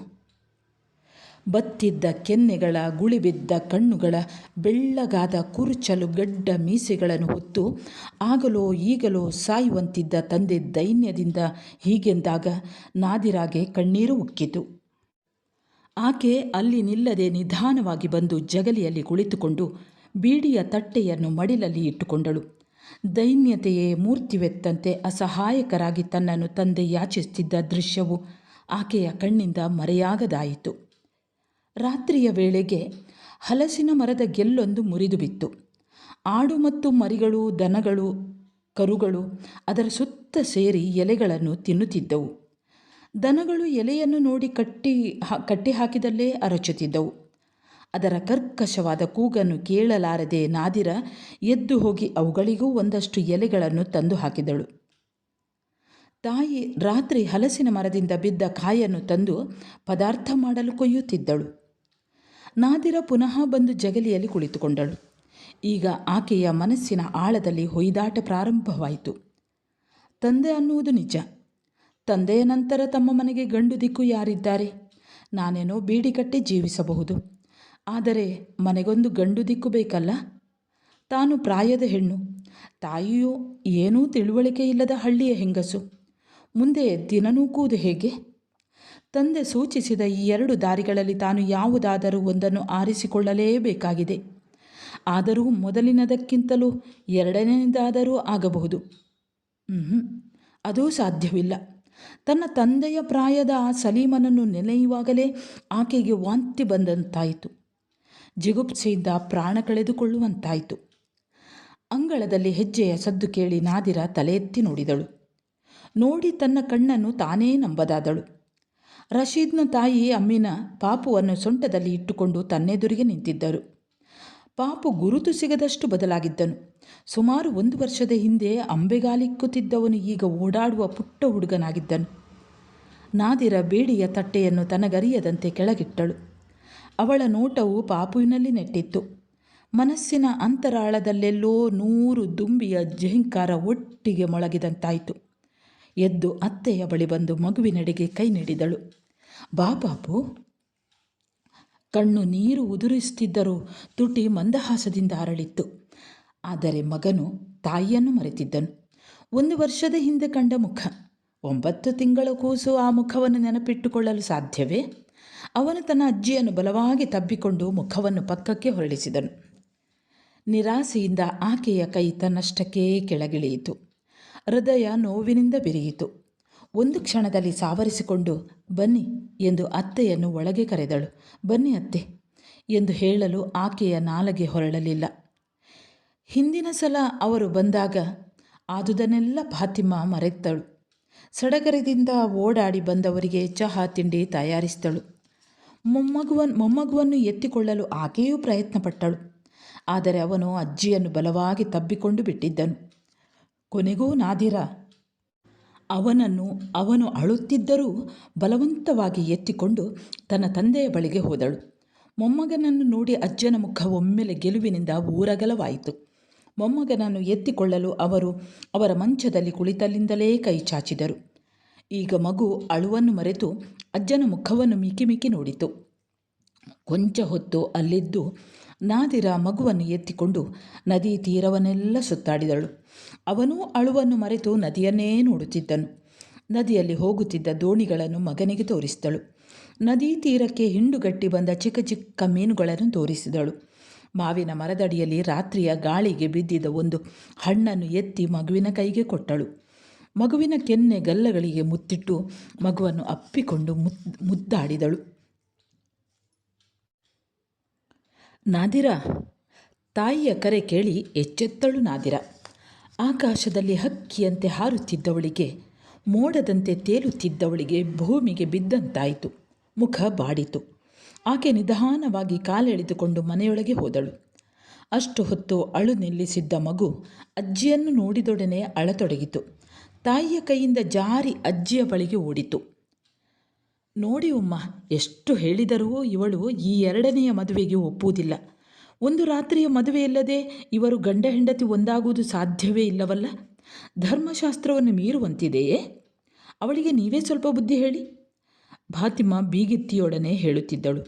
ಬತ್ತಿದ್ದ ಕೆನ್ನೆಗಳ, ಗುಳಿಬಿದ್ದ ಕಣ್ಣುಗಳ, ಬೆಳ್ಳಗಾದ ಕುರುಚಲು ಗಡ್ಡ ಮೀಸೆಗಳನ್ನು ಹೊತ್ತು ಆಗಲೋ ಈಗಲೋ ಸಾಯುವಂತಿದ್ದ ತಂದೆ ದೈನ್ಯದಿಂದ ಹೀಗೆಂದಾಗ ನಾದಿರಾಗೆ ಕಣ್ಣೀರು ಉಕ್ಕಿತು. ಆಕೆ ಅಲ್ಲಿ ನಿಲ್ಲದೆ ನಿಧಾನವಾಗಿ ಬಂದು ಜಗಲಿಯಲ್ಲಿ ಕುಳಿತುಕೊಂಡು ಬೀಡಿಯ ತಟ್ಟೆಯನ್ನು ಮಡಿಲಲ್ಲಿ ಇಟ್ಟುಕೊಂಡಳು. ದೈನ್ಯತೆಯೇ ಮೂರ್ತಿವೆತ್ತಂತೆ ಅಸಹಾಯಕರಾಗಿ ತನ್ನನ್ನು ತಂದೆ ಯಾಚಿಸುತ್ತಿದ್ದ ದೃಶ್ಯವು ಆಕೆಯ ಕಣ್ಣಿಂದ ಮರೆಯಾಗದಾಯಿತು. ರಾತ್ರಿಯ ವೇಳೆಗೆ ಹಲಸಿನ ಮರದ ಗೆಲ್ಲೊಂದು ಮುರಿದು ಬಿತ್ತು. ಆಡು ಮತ್ತು ಮರಿಗಳು, ದನಗಳು, ಕರುಗಳು ಅದರ ಸುತ್ತ ಸೇರಿ ಎಲೆಗಳನ್ನು ತಿನ್ನುತ್ತಿದ್ದವು. ದನಗಳು ಎಲೆಯನ್ನು ನೋಡಿ ಕಟ್ಟಿ ಹಾಕಿದಲ್ಲೇ ಅರಚುತ್ತಿದ್ದವು. ಅದರ ಕರ್ಕಶವಾದ ಕೂಗನ್ನು ಕೇಳಲಾರದೆ ನಾದಿರ ಎದ್ದು ಹೋಗಿ ಅವುಗಳಿಗೂ ಒಂದಷ್ಟು ಎಲೆಗಳನ್ನು ತಂದು ಹಾಕಿದಳು. ತಾಯಿ ರಾತ್ರಿ ಹಲಸಿನ ಮರದಿಂದ ಬಿದ್ದ ಕಾಯನ್ನು ತಂದು ಪದಾರ್ಥ ಮಾಡಲು ಕೊಯ್ಯುತ್ತಿದ್ದಳು. ನಾದಿರ ಪುನಃ ಬಂದು ಜಗಲಿಯಲ್ಲಿ ಕುಳಿತುಕೊಂಡಳು. ಈಗ ಆಕೆಯ ಮನಸ್ಸಿನ ಆಳದಲ್ಲಿ ಹೊಯ್ದಾಟ ಪ್ರಾರಂಭವಾಯಿತು. ತಂದೆ ಅನ್ನುವುದು ನಿಜ. ತಂದೆಯ ನಂತರ ತಮ್ಮ ಮನೆಗೆ ಗಂಡು ದಿಕ್ಕು ಯಾರಿದ್ದಾರೆ? ನಾನೇನೋ ಬೀಡಿ ಕಟ್ಟಿ ಜೀವಿಸಬಹುದು, ಆದರೆ ಮನೆಗೊಂದು ಗಂಡು ದಿಕ್ಕು ಬೇಕಲ್ಲ. ತಾನು ಪ್ರಾಯದ ಹೆಣ್ಣು, ತಾಯಿಯೂ ಏನೂ ತಿಳುವಳಿಕೆ ಇಲ್ಲದ ಹಳ್ಳಿಯ ಹೆಂಗಸು. ಮುಂದೆ ದಿನನೂಕುವುದು ಹೇಗೆ? ತಂದೆ ಸೂಚಿಸಿದ ಈ 2 ದಾರಿಗಳಲ್ಲಿ ತಾನು ಯಾವುದಾದರೂ ಒಂದನ್ನು ಆರಿಸಿಕೊಳ್ಳಲೇಬೇಕಾಗಿದೆ. ಆದರೂ ಮೊದಲಿನದಕ್ಕಿಂತಲೂ ಎರಡನೆಯದಾದರೂ ಆಗಬಹುದು. ಅದೂ ಸಾಧ್ಯವಿಲ್ಲ. ತನ್ನ ತಂದೆಯ ಪ್ರಾಯದ ಆ ಸಲೀಮನನ್ನು ನೆನೆಯುವಾಗಲೇ ಆಕೆಗೆ ವಾಂತಿ ಬಂದಂತಾಯಿತು. ಜಿಗುಪ್ಸೆಯಿಂದ ಪ್ರಾಣ ಕಳೆದುಕೊಳ್ಳುವಂತಾಯಿತು. ಅಂಗಳದಲ್ಲಿ ಹೆಜ್ಜೆಯ ಸದ್ದು ಕೇಳಿ ನಾದಿರ ತಲೆ ಎತ್ತಿ ನೋಡಿದಳು. ನೋಡಿ ತನ್ನ ಕಣ್ಣನ್ನು ತಾನೇ ನಂಬದಾದಳು. ರಶೀದ್ನ ತಾಯಿ ಅಮ್ಮಿನ ಪಾಪುವನ್ನು ಸೊಂಟದಲ್ಲಿ ಇಟ್ಟುಕೊಂಡು ತನ್ನೆದುರಿಗೆ ನಿಂತಿದ್ದರು. ಪಾಪು ಗುರುತು ಸಿಗದಷ್ಟು ಬದಲಾಗಿದ್ದನು. ಸುಮಾರು 1 ವರ್ಷದ ಹಿಂದೆ ಅಂಬೆಗಾಲಿಕ್ಕುತ್ತಿದ್ದವನು ಈಗ ಓಡಾಡುವ ಪುಟ್ಟ ಹುಡುಗನಾಗಿದ್ದನು. ನಾದಿರ ಬೇಡಿಯ ತಟ್ಟೆಯನ್ನು ತನಗರಿಯದಂತೆ ಕೆಳಗಿಟ್ಟಳು. ಅವಳ ನೋಟವು ಪಾಪುವಿನಲ್ಲಿ ನೆಟ್ಟಿತ್ತು. ಮನಸ್ಸಿನ ಅಂತರಾಳದಲ್ಲೆಲ್ಲೋ 100 ದುಂಬಿಯ ಝೇಂಕಾರ ಒಟ್ಟಿಗೆ ಮೊಳಗಿದಂತಾಯಿತು. ಎದ್ದು ಅತ್ತೆಯ ಬಳಿ ಬಂದು ಮಗುವಿನೆಡೆಗೆ ಕೈ ನೀಡಿದಳು. ಬಾ ಪಾಪು. ಕಣ್ಣು ನೀರು ಉದುರಿಸುತ್ತಿದ್ದರೂ ತುಟಿ ಮಂದಹಾಸದಿಂದ ಅರಳಿತ್ತು. ಆದರೆ ಮಗನು ತಾಯಿಯನ್ನು ಮರೆತಿದ್ದನು. 1 ವರ್ಷದ ಹಿಂದೆ ಕಂಡ ಮುಖ. 9 ತಿಂಗಳ ಕೂಸು ಆ ಮುಖವನ್ನು ನೆನಪಿಟ್ಟುಕೊಳ್ಳಲು ಸಾಧ್ಯವೇ? ಅವನು ತನ್ನ ಅಜ್ಜಿಯನ್ನು ಬಲವಾಗಿ ತಬ್ಬಿಕೊಂಡು ಮುಖವನ್ನು ಪಕ್ಕಕ್ಕೆ ಹೊರಳಿಸಿದನು. ನಿರಾಸೆಯಿಂದ ಆಕೆಯ ಕೈ ತನ್ನಷ್ಟಕ್ಕೇ ಕೆಳಗಿಳಿಯಿತು. ಹೃದಯ ನೋವಿನಿಂದ ಬೆರೆಯಿತು. 1 ಕ್ಷಣದಲ್ಲಿ ಸಾವರಿಸಿಕೊಂಡು ಬನ್ನಿ ಎಂದು ಅತ್ತೆಯನ್ನು ಒಳಗೆ ಕರೆದಳು. ಬನ್ನಿ ಅತ್ತೆ ಎಂದು ಹೇಳಲು ಆಕೆಯ ನಾಲಿಗೆ ಹೊರಳಲಿಲ್ಲ. ಹಿಂದಿನ ಸಲ ಅವರು ಬಂದಾಗ ಆದುದನ್ನೆಲ್ಲ ಫಾತಿಮಾ ಮರೆತಳು. ಸಡಗರದಿಂದ ಓಡಾಡಿ ಬಂದವರಿಗೆ ಚಹಾ ತಿಂಡಿ ತಯಾರಿಸಿದಳು. ಮೊಮ್ಮಗುವನ್ನು ಎತ್ತಿಕೊಳ್ಳಲು ಆಕೆಯೂ ಪ್ರಯತ್ನಪಟ್ಟಳು. ಆದರೆ ಅವನು ಅಜ್ಜಿಯನ್ನು ಬಲವಾಗಿ ತಬ್ಬಿಕೊಂಡು ಬಿಟ್ಟಿದ್ದನು. ಕೊನೆಗೂ ನಾದಿರ ಅವನು ಅಳುತ್ತಿದ್ದರೂ ಬಲವಂತವಾಗಿ ಎತ್ತಿಕೊಂಡು ತನ್ನ ತಂದೆಯ ಬಳಿಗೆ ಹೋದಳು. ಮೊಮ್ಮಗನನ್ನು ನೋಡಿ ಅಜ್ಜನ ಮುಖ ಒಮ್ಮೆಲೆ ಗೆಲುವಿನಿಂದ ಊರಗಲವಾಯಿತು. ಮೊಮ್ಮಗನನ್ನು ಎತ್ತಿಕೊಳ್ಳಲು ಅವರ ಮಂಚದಲ್ಲಿ ಕುಳಿತಲ್ಲಿಂದಲೇ ಕೈ ಚಾಚಿದರು. ಈಗ ಮಗು ಅಳುವನ್ನು ಮರೆತು ಅಜ್ಜನ ಮುಖವನ್ನು ಮಿಕ್ಕಿ ಮಿಕ್ಕಿ ನೋಡಿತು. ಕೊಂಚ ಹೊತ್ತು ಅಲ್ಲಿದ್ದು ನಾದಿರ ಮಗುವನ್ನು ಎತ್ತಿಕೊಂಡು ನದಿ ತೀರವನ್ನೆಲ್ಲ ಸುತ್ತಾಡಿದಳು. ಅವನೂ ಅಳುವನ್ನು ಮರೆತು ನದಿಯನ್ನೇ ನೋಡುತ್ತಿದ್ದನು. ನದಿಯಲ್ಲಿ ಹೋಗುತ್ತಿದ್ದ ದೋಣಿಗಳನ್ನು ಮಗನಿಗೆ ತೋರಿಸಿದಳು. ನದಿ ತೀರಕ್ಕೆ ಹಿಂಡುಗಟ್ಟಿ ಬಂದ ಚಿಕ್ಕ ಚಿಕ್ಕ ಮೀನುಗಳನ್ನು ತೋರಿಸಿದಳು. ಮಾವಿನ ಮರದಡಿಯಲ್ಲಿ ರಾತ್ರಿಯ ಗಾಳಿಗೆ ಬಿದ್ದಿದ್ದ ಒಂದು ಹಣ್ಣನ್ನು ಎತ್ತಿ ಮಗುವಿನ ಕೈಗೆ ಕೊಟ್ಟಳು. ಮಗುವಿನ ಕೆನ್ನೆ ಗಲ್ಲಗಳಿಗೆ ಮುತ್ತಿಟ್ಟು ಮಗುವನ್ನು ಅಪ್ಪಿಕೊಂಡು ಮುದ್ದಾಡಿದಳು. ನಾದಿರ. ತಾಯಿಯ ಕರೆ ಕೇಳಿ ಎಚ್ಚೆತ್ತಳು ನಾದಿರ. ಆಕಾಶದಲ್ಲಿ ಹಕ್ಕಿಯಂತೆ ಹಾರುತ್ತಿದ್ದವಳಿಗೆ, ಮೋಡದಂತೆ ತೇಲುತ್ತಿದ್ದವಳಿಗೆ ಭೂಮಿಗೆ ಬಿದ್ದಂತಾಯಿತು. ಮುಖ ಬಾಡಿತು. ಆಕೆ ನಿಧಾನವಾಗಿ ಕಾಲೆಳೆದುಕೊಂಡು ಮನೆಯೊಳಗೆ ಹೋದಳು. ಅಷ್ಟು ಹೊತ್ತು ಅಳು ನಿಲ್ಲಿಸಿದ್ದ ಮಗು ಅಜ್ಜಿಯನ್ನು ನೋಡಿದೊಡನೆ ಅಳತೊಡಗಿತು. ತಾಯಿಯ ಕೈಯಿಂದ ಜಾರಿ ಅಜ್ಜಿಯ ಬಳಿಗೆ ಓಡಿತು. ನೋಡಿ ಉಮ್ಮ, ಎಷ್ಟು ಹೇಳಿದರೂ ಇವಳು ಈ 2ನೆಯ ಮದುವೆಗೆ ಒಪ್ಪುವುದಿಲ್ಲ. ಒಂದು ರಾತ್ರಿಯ ಮದುವೆಯಿಲ್ಲದೆ ಇವರು ಗಂಡ ಹೆಂಡತಿ ಒಂದಾಗುವುದು ಸಾಧ್ಯವೇ ಇಲ್ಲವಲ್ಲ? ಧರ್ಮಶಾಸ್ತ್ರವನ್ನು ಮೀರುವಂತಿದೆಯೇ? ಅವಳಿಗೆ ನೀವೇ ಸ್ವಲ್ಪ ಬುದ್ಧಿ ಹೇಳಿ. ಫಾತಿಮಾ ಬೀಗಿತ್ತಿಯೊಡನೆ ಹೇಳುತ್ತಿದ್ದಳು.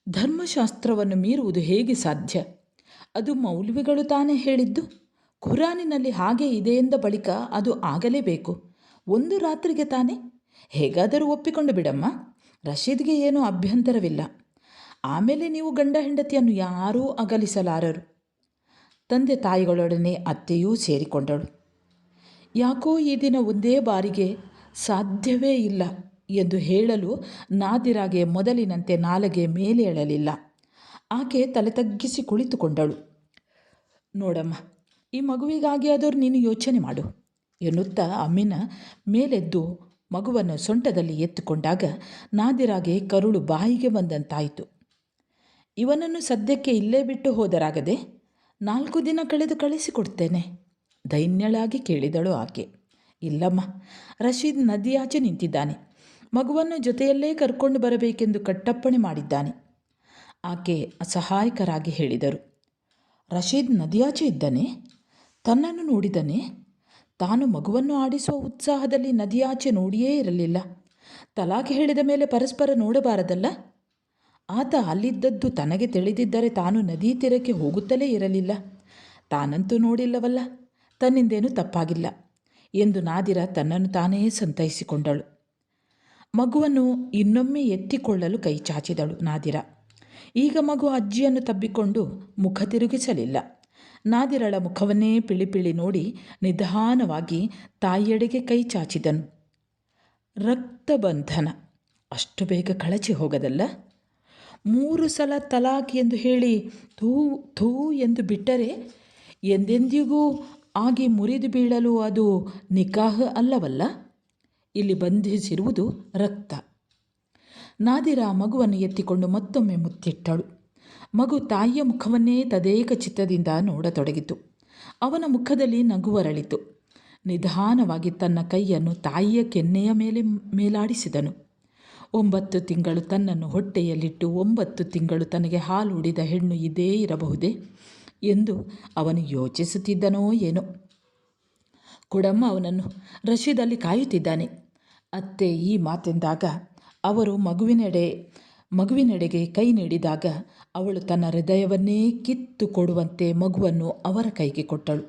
ಧರ್ಮಶಾಸ್ತ್ರವನ್ನು ಮೀರುವುದು ಹೇಗೆ ಸಾಧ್ಯ? ಅದು ಮೌಲ್ವಿಗಳು ತಾನೇ ಹೇಳಿದ್ದು. ಖುರಾನಿನಲ್ಲಿ ಹಾಗೆ ಇದೆಯೆಂದ ಬಳಿಕ ಅದು ಆಗಲೇಬೇಕು. ಒಂದು ರಾತ್ರಿಗೆ ತಾನೇ. ಹೇಗಾದರೂ ಒಪ್ಪಿಕೊಂಡು ಬಿಡಮ್ಮ. ರಶೀದ್ಗೆ ಏನೂ ಅಭ್ಯಂತರವಿಲ್ಲ. ಆಮೇಲೆ ನೀವು ಗಂಡ ಹೆಂಡತಿಯನ್ನು ಯಾರೂ ಅಗಲಿಸಲಾರರು. ತಂದೆ ತಾಯಿಗಳೊಡನೆ ಅತ್ತೆಯೂ ಸೇರಿಕೊಂಡಳು. ಯಾಕೋ ಈ ದಿನ ಒಂದೇ ಬಾರಿಗೆ ಸಾಧ್ಯವೇ ಇಲ್ಲ ಎಂದು ಹೇಳಲು ನಾದಿರಾಗೆ ಮೊದಲಿನಂತೆ ನಾಲಿಗೆ ಮೇಲೆ ಏಳಲಿಲ್ಲ. ಆಕೆ ತಲೆ ತಗ್ಗಿಸಿ ಕುಳಿತುಕೊಂಡಳು. ನೋಡಮ್ಮ, ಈ ಮಗುವಿಗಾಗಿ ಆದರೂ ನೀನು ಯೋಚನೆ ಮಾಡು ಎನ್ನುತ್ತಾ ಅಮ್ಮಿನ ಮೇಲೆದ್ದು ಮಗುವನ್ನು ಸೊಂಟದಲ್ಲಿ ಎತ್ತುಕೊಂಡಾಗ ನಾದಿರಾಗೆ ಕರುಳು ಬಾಯಿಗೆ ಬಂದಂತಾಯಿತು. ಇವನನ್ನು ಸದ್ಯಕ್ಕೆ ಇಲ್ಲೇ ಬಿಟ್ಟು ಹೋದರಾಗದೆ 4 ದಿನ ಕಳೆದು ಕಳಿಸಿಕೊಡ್ತೇನೆ ದೈನ್ಯಳಾಗಿ ಕೇಳಿದಳು ಆಕೆ. ಇಲ್ಲಮ್ಮ, ರಶೀದ್ ನದಿಯಾಚೆ ನಿಂತಿದ್ದಾನೆ. ಮಗುವನ್ನು ಜೊತೆಯಲ್ಲೇ ಕರ್ಕೊಂಡು ಬರಬೇಕೆಂದು ಕಟ್ಟಪ್ಪಣೆ ಮಾಡಿದ್ದಾನೆ. ಆಕೆ ಅಸಹಾಯಕರಾಗಿ ಹೇಳಿದರು. ರಶೀದ್ ನದಿಯಾಚೆ ಇದ್ದಾನೆ? ತನ್ನನ್ನು ನೋಡಿದನೆ? ತಾನು ಮಗುವನ್ನು ಆಡಿಸುವ ಉತ್ಸಾಹದಲ್ಲಿ ನದಿಯಾಚೆ ನೋಡಿಯೇ ಇರಲಿಲ್ಲ. ತಲಾಖ್ ಹೇಳಿದ ಮೇಲೆ ಪರಸ್ಪರ ನೋಡಬಾರದಲ್ಲ? ಆತ ಅಲ್ಲಿದ್ದದ್ದು ತನಗೆ ತಿಳಿದಿದ್ದರೆ ತಾನು ನದಿ ತೀರಕ್ಕೆ ಹೋಗುತ್ತಲೇ ಇರಲಿಲ್ಲ. ತಾನಂತೂ ನೋಡಿಲ್ಲವಲ್ಲ, ತನ್ನಿಂದೇನೂ ತಪ್ಪಾಗಿಲ್ಲ ಎಂದು ನಾದಿರ ತನ್ನನ್ನು ತಾನೇ ಸಂತೈಸಿಕೊಂಡಳು. ಮಗುವನ್ನು ಇನ್ನೊಮ್ಮೆ ಎತ್ತಿಕೊಳ್ಳಲು ಕೈ ಚಾಚಿದಳು ನಾದಿರ. ಈಗ ಮಗು ಅಜ್ಜಿಯನ್ನು ತಬ್ಬಿಕೊಂಡು ಮುಖ ತಿರುಗಿಸಲಿಲ್ಲ. ನಾದಿರಳ ಮುಖವನ್ನೇ ಪಿಳಿಪಿಳಿ ನೋಡಿ ನಿಧಾನವಾಗಿ ತಾಯಿಯೆಡೆಗೆ ಕೈ ಚಾಚಿದನು. ರಕ್ತಬಂಧನ ಅಷ್ಟು ಬೇಗ ಕಳಚಿ ಹೋಗದಲ್ಲ? 3 ಸಲ ತಲಾಖ್ ಎಂದು ಹೇಳಿ ಥೂ ಥೂ ಎಂದು ಬಿಟ್ಟರೆ ಎಂದೆಂದಿಗೂ ಆಗಿ ಮುರಿದು ಬೀಳಲು ಅದು ನಿಕಾಹ್ ಅಲ್ಲವಲ್ಲ? ಇಲ್ಲಿ ಬಂಧಿಸಿರುವುದು ರಕ್ತ. ನಾದಿರ ಮಗುವನ್ನು ಎತ್ತಿಕೊಂಡು ಮತ್ತೊಮ್ಮೆ ಮುತ್ತಿಟ್ಟಳು. ಮಗು ತಾಯಿಯ ಮುಖವನ್ನೇ ತದೇಕ ಚಿತ್ತದಿಂದ ನೋಡತೊಡಗಿತು. ಅವನ ಮುಖದಲ್ಲಿ ನಗುವರಳಿತು. ನಿಧಾನವಾಗಿ ತನ್ನ ಕೈಯನ್ನು ತಾಯಿಯ ಕೆನ್ನೆಯ ಮೇಲೆ ಮೇಲಾಡಿಸಿದನು. 9 ತಿಂಗಳು ತನ್ನನ್ನು ಹೊಟ್ಟೆಯಲ್ಲಿಟ್ಟು 9 ತಿಂಗಳು ತನಗೆ ಹಾಲು ಉಡಿದ ಹೆಣ್ಣು ಇದೇ ಇರಬಹುದೇ ಎಂದು ಅವನು ಯೋಚಿಸುತ್ತಿದ್ದನೋ ಏನೋ. ಕೊಡಮ್ಮ ಅವನನ್ನು, ರಶೀದ್ ಅಲ್ಲಿ ಕಾಯುತ್ತಿದ್ದಾನೆ. ಅತ್ತೆ ಈ ಮಾತೆಂದಾಗ ಅವರು ಮಗುವಿನೆಡೆಗೆ ಕೈ ನೀಡಿದಾಗ ಅವಳು ತನ್ನ ಹೃದಯವನ್ನೇ ಕಿತ್ತು ಕೊಡುವಂತೆ ಮಗುವನ್ನು ಅವರ ಕೈಗೆ ಕೊಟ್ಟಳು.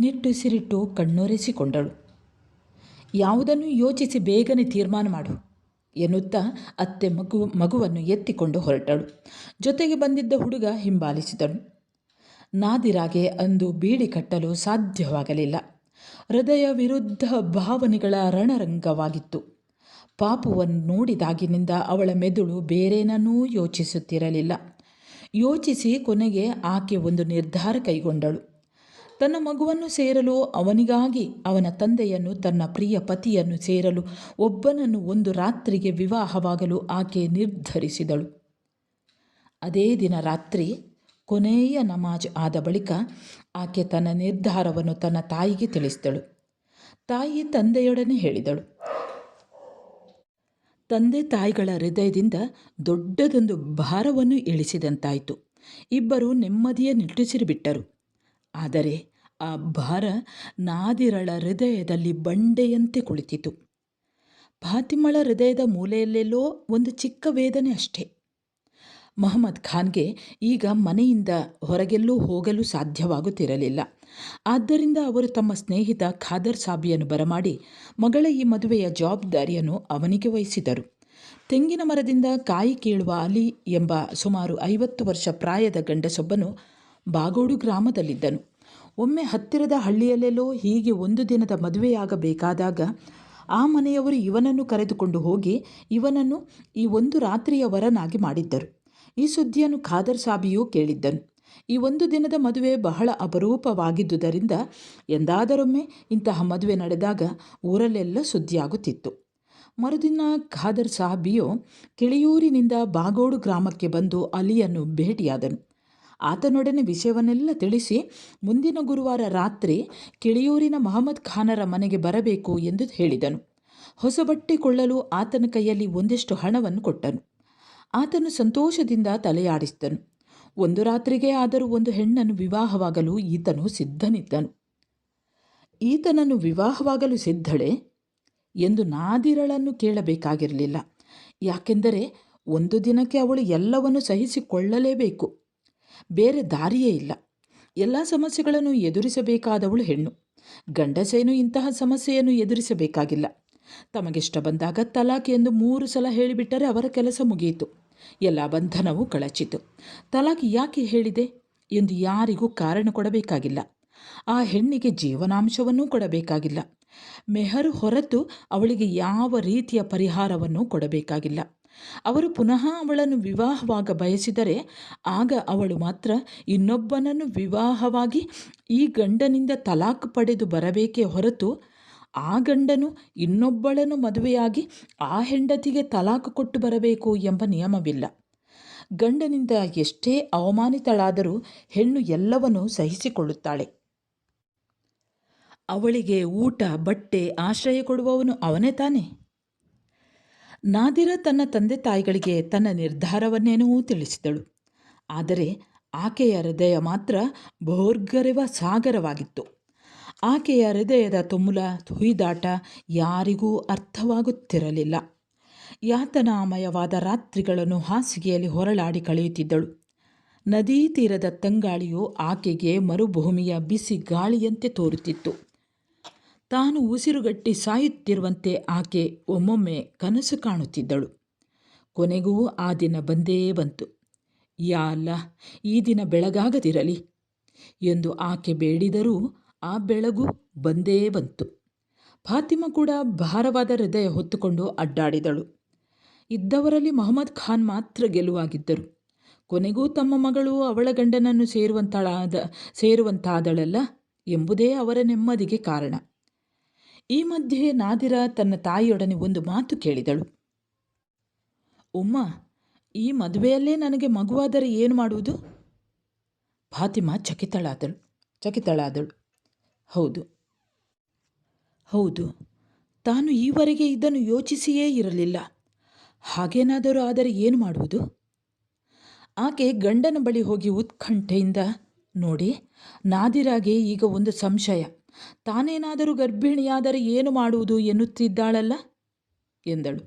ನಿಟ್ಟುಸಿರಿಟ್ಟು ಕಣ್ಣೊರೆಸಿಕೊಂಡಳು. ಯಾವುದನ್ನು ಯೋಚಿಸಿ ಬೇಗನೆ ತೀರ್ಮಾನ ಮಾಡು ಎನ್ನುತ್ತಾ ಅತ್ತೆ ಮಗುವನ್ನು ಎತ್ತಿಕೊಂಡು ಹೊರಟಳು. ಜೊತೆಗೆ ಬಂದಿದ್ದ ಹುಡುಗ ಹಿಂಬಾಲಿಸಿದನು. ನಾದಿರಾಗೆ ಅಂದು ಬೀಡಿ ಕಟ್ಟಲು ಸಾಧ್ಯವಾಗಲಿಲ್ಲ. ಹೃದಯ ವಿರುದ್ಧ ಭಾವನೆಗಳ ರಣರಂಗವಾಗಿತ್ತು. ಪಾಪುವನ್ನು ನೋಡಿದಾಗಿನಿಂದ ಅವಳ ಮೆದುಳು ಬೇರೇನನ್ನೂ ಯೋಚಿಸುತ್ತಿರಲಿಲ್ಲ. ಯೋಚಿಸಿ ಕೊನೆಗೆ ಆಕೆ ಒಂದು ನಿರ್ಧಾರ ಕೈಗೊಂಡಳು. ತನ್ನ ಮಗುವನ್ನು ಸೇರಲು, ಅವನಿಗಾಗಿ ಅವನ ತಂದೆಯನ್ನು, ತನ್ನ ಪ್ರಿಯ ಪತಿಯನ್ನು ಸೇರಲು ಒಬ್ಬನನ್ನು ಒಂದು ರಾತ್ರಿಗೆ ವಿವಾಹವಾಗಲು ಆಕೆ ನಿರ್ಧರಿಸಿದಳು. ಅದೇ ದಿನ ರಾತ್ರಿ ಕೊನೆಯ ನಮಾಜ್ ಆದ ಬಳಿಕ ಆಕೆ ತನ್ನ ನಿರ್ಧಾರವನ್ನು ತನ್ನ ತಾಯಿಗೆ ತಿಳಿಸಿದಳು. ತಾಯಿ ತಂದೆಯೊಡನೆ ಹೇಳಿದಳು. ತಂದೆ ತಾಯಿಗಳ ಹೃದಯದಿಂದ ದೊಡ್ಡದೊಂದು ಭಾರವನ್ನು ಇಳಿಸಿದಂತಾಯಿತು. ಇಬ್ಬರು ನೆಮ್ಮದಿಯ ನಿಟ್ಟುಸಿರುಬಿಟ್ಟರು. ಆದರೆ ಆ ಭಾರ ನಾದಿರಳ ಹೃದಯದಲ್ಲಿ ಬಂಡೆಯಂತೆ ಕುಳಿತಿತು. ಫಾತಿಮಳ ಹೃದಯದ ಮೂಲೆಯಲ್ಲೆಲ್ಲೋ ಒಂದು ಚಿಕ್ಕ ವೇದನೆ ಅಷ್ಟೇ. ಮೊಹಮ್ಮದ್ ಖಾನ್ಗೆ ಈಗ ಮನೆಯಿಂದ ಹೊರಗೆಲ್ಲೂ ಹೋಗಲು ಸಾಧ್ಯವಾಗುತ್ತಿರಲಿಲ್ಲ. ಆದ್ದರಿಂದ ಅವರು ತಮ್ಮ ಸ್ನೇಹಿತ ಖಾದರ್ ಸಾಬಿಯನ್ನು ಬರಮಾಡಿ ಮಗಳ ಈ ಮದುವೆಯ ಜವಾಬ್ದಾರಿಯನ್ನು ಅವನಿಗೆ ವಹಿಸಿದರು. ತೆಂಗಿನ ಮರದಿಂದ ಕಾಯಿ ಕೀಳುವ ಅಲಿ ಎಂಬ ಸುಮಾರು 50 ವರ್ಷ ಪ್ರಾಯದ ಗಂಡಸೊಬ್ಬನು ಬಾಗೋಡು ಗ್ರಾಮದಲ್ಲಿದ್ದನು. ಒಮ್ಮೆ ಹತ್ತಿರದ ಹಳ್ಳಿಯಲ್ಲೆಲ್ಲೋ ಹೀಗೆ ಒಂದು ದಿನದ ಮದುವೆಯಾಗಬೇಕಾದಾಗ ಆ ಮನೆಯವರು ಇವನನ್ನು ಕರೆದುಕೊಂಡು ಹೋಗಿ ಇವನನ್ನು ಈ ಒಂದು ರಾತ್ರಿಯ ವರನಾಗಿ ಮಾಡಿದ್ದರು. ಈ ಸುದ್ದಿಯನ್ನು ಖಾದರ್ ಸಾಬಿಯೂ ಕೇಳಿದ್ದನು. ಈ ಒಂದು ದಿನದ ಮದುವೆ ಬಹಳ ಅಪರೂಪವಾಗಿದ್ದುದರಿಂದ ಎಂದಾದರೊಮ್ಮೆ ಇಂತಹ ಮದುವೆ ನಡೆದಾಗ ಊರಲ್ಲೆಲ್ಲ ಸುದ್ದಿಯಾಗುತ್ತಿತ್ತು. ಮರುದಿನ ಖಾದರ್ ಸಾಬಿಯು ಕಿಳಿಯೂರಿನಿಂದ ಬಾಗೋಡು ಗ್ರಾಮಕ್ಕೆ ಬಂದು ಅಲಿಯನ್ನು ಭೇಟಿಯಾದನು. ಆತನೊಡನೆ ವಿಷಯವನ್ನೆಲ್ಲ ತಿಳಿಸಿ ಮುಂದಿನ ಗುರುವಾರ ರಾತ್ರಿ ಕಿಳಿಯೂರಿನ ಮಹಮ್ಮದ್ ಖಾನರ ಮನೆಗೆ ಬರಬೇಕು ಎಂದು ಹೇಳಿದನು. ಹೊಸ ಬಟ್ಟೆ ಕೊಳ್ಳಲು ಆತನ ಕೈಯಲ್ಲಿ ಒಂದಿಷ್ಟು ಹಣವನ್ನು ಕೊಟ್ಟನು. ಆತನು ಸಂತೋಷದಿಂದ ತಲೆಯಾಡಿಸಿದನು. ಒಂದು ರಾತ್ರಿಗೆ ಆದರೂ ಒಂದು ಹೆಣ್ಣನ್ನು ವಿವಾಹವಾಗಲು ಈತನು ಸಿದ್ಧನಿದ್ದನು. ಈತನನ್ನು ವಿವಾಹವಾಗಲು ಸಿದ್ಧಳೆ ಎಂದು ನಾದಿರಳನ್ನು ಕೇಳಬೇಕಾಗಿರಲಿಲ್ಲ. ಯಾಕೆಂದರೆ ಒಂದು ದಿನಕ್ಕೆ ಅವಳು ಎಲ್ಲವನ್ನು ಸಹಿಸಿಕೊಳ್ಳಲೇಬೇಕು. ಬೇರೆ ದಾರಿಯೇ ಇಲ್ಲ. ಎಲ್ಲ ಸಮಸ್ಯೆಗಳನ್ನು ಎದುರಿಸಬೇಕಾದವಳು ಹೆಣ್ಣು. ಗಂಡಸೇನು ಇಂತಹ ಸಮಸ್ಯೆಯನ್ನು ಎದುರಿಸಬೇಕಾಗಿಲ್ಲ. ತಮಗಿಷ್ಟ ಬಂದಾಗ ತಲಾಖ್ ಎಂದು 3 ಸಲ ಹೇಳಿಬಿಟ್ಟರೆ ಅವರ ಕೆಲಸ ಮುಗಿಯಿತು. ಎಲ್ಲ ಬಂಧನವೂ ಕಳಚಿತು. ತಲಾಖ್ ಯಾಕೆ ಹೇಳಿದೆ ಎಂದು ಯಾರಿಗೂ ಕಾರಣ ಕೊಡಬೇಕಾಗಿಲ್ಲ. ಆ ಹೆಣ್ಣಿಗೆ ಜೀವನಾಂಶವನ್ನೂ ಕೊಡಬೇಕಾಗಿಲ್ಲ. ಮೆಹರು ಹೊರತು ಅವಳಿಗೆ ಯಾವ ರೀತಿಯ ಪರಿಹಾರವನ್ನು ಕೊಡಬೇಕಾಗಿಲ್ಲ. ಅವರು ಪುನಃ ಅವಳನ್ನು ವಿವಾಹವಾಗ ಬಯಸಿದರೆ ಆಗ ಅವಳು ಮಾತ್ರ ಇನ್ನೊಬ್ಬನನ್ನು ವಿವಾಹವಾಗಿ ಈ ಗಂಡನಿಂದ ತಲಾಖ್ ಪಡೆದು ಬರಬೇಕೇ ಹೊರತು ಆ ಗಂಡನು ಇನ್ನೊಬ್ಬಳನ್ನು ಮದುವೆಯಾಗಿ ಆ ಹೆಂಡತಿಗೆ ತಲಾಖ್ ಕೊಟ್ಟು ಬರಬೇಕು ಎಂಬ ನಿಯಮವಿಲ್ಲ. ಗಂಡನಿಂದ ಎಷ್ಟೇ ಅವಮಾನಿತಳಾದರೂ ಹೆಣ್ಣು ಎಲ್ಲವನ್ನೂ ಸಹಿಸಿಕೊಳ್ಳುತ್ತಾಳೆ. ಅವಳಿಗೆ ಊಟ, ಬಟ್ಟೆ, ಆಶ್ರಯ ಕೊಡುವವನು ಅವನೇ ತಾನೆ. ನಾದಿರ ತನ್ನ ತಂದೆ ತಾಯಿಗಳಿಗೆ ತನ್ನ ನಿರ್ಧಾರವನ್ನೇನೂ ತಿಳಿಸಿದಳು. ಆದರೆ ಆಕೆಯ ಹೃದಯ ಮಾತ್ರ ಭೋರ್ಗರೆವ ಸಾಗರವಾಗಿತ್ತು. ಆಕೆಯ ಹೃದಯದ ತುಮುಲ ಹುಯಿದಾಟ ಯಾರಿಗೂ ಅರ್ಥವಾಗುತ್ತಿರಲಿಲ್ಲ. ಯಾತನಾಮಯವಾದ ರಾತ್ರಿಗಳನ್ನು ಹಾಸಿಗೆಯಲ್ಲಿ ಹೊರಳಾಡಿ ಕಳೆಯುತ್ತಿದ್ದಳು. ನದೀ ತೀರದ ತಂಗಾಳಿಯು ಆಕೆಗೆ ಮರುಭೂಮಿಯ ಬಿಸಿ ಗಾಳಿಯಂತೆ ತೋರುತ್ತಿತ್ತು. ತಾನು ಉಸಿರುಗಟ್ಟಿ ಸಾಯುತ್ತಿರುವಂತೆ ಆಕೆ ಒಮ್ಮೊಮ್ಮೆ ಕನಸು ಕಾಣುತ್ತಿದ್ದಳು. ಕೊನೆಗೂ ಆ ದಿನ ಬಂದೇ ಬಂತು. ಯಾ ಅಲ್ಲ, ಈ ದಿನ ಬೆಳಗಾಗದಿರಲಿ ಎಂದು ಆಕೆ ಬೇಡಿದರೂ ಆ ಬೆಳಗು ಬಂದೇ ಬಂತು. ಫಾತಿಮಾ ಕೂಡ ಭಾರವಾದ ಹೃದಯ ಹೊತ್ತುಕೊಂಡು ಅಡ್ಡಾಡಿದಳು. ಇದ್ದವರಲ್ಲಿ ಮೊಹಮ್ಮದ್ ಖಾನ್ ಮಾತ್ರ ಗೆಲುವಾಗಿದ್ದರು. ಕೊನೆಗೂ ತಮ್ಮ ಮಗಳು ಅವಳ ಗಂಡನನ್ನು ಸೇರುವಂತಾದಳಲ್ಲ ಎಂಬುದೇ ಅವರ ನೆಮ್ಮದಿಗೆ ಕಾರಣ. ಈ ಮಧ್ಯೆ ನಾದಿರ ತನ್ನ ತಾಯಿಯೊಡನೆ ಒಂದು ಮಾತು ಕೇಳಿದಳು. ಉಮ್ಮ, ಈ ಮದುವೆಯಲ್ಲೇ ನನಗೆ ಮಗುವಾದರೆ ಏನು ಮಾಡುವುದು? ಫಾತಿಮಾ ಚಕಿತಳಾದಳು. ಹೌದು, ತಾನು ಈವರೆಗೆ ಇದನ್ನು ಯೋಚಿಸಿಯೇ ಇರಲಿಲ್ಲ. ಹಾಗೇನಾದರೂ ಆದರೆ ಏನು ಮಾಡುವುದು? ಆಕೆ ಗಂಡನ ಬಳಿ ಹೋಗಿ ಉತ್ಕಂಠೆಯಿಂದ, ನೋಡಿ, ನಾದಿರಾಗೆ ಈಗ ಒಂದು ಸಂಶಯ. ತಾನೇನಾದರೂ ಗರ್ಭಿಣಿಯಾದರೆ ಏನು ಮಾಡುವುದು ಎನ್ನುತ್ತಿದ್ದಾಳಲ್ಲ ಎಂದಳು.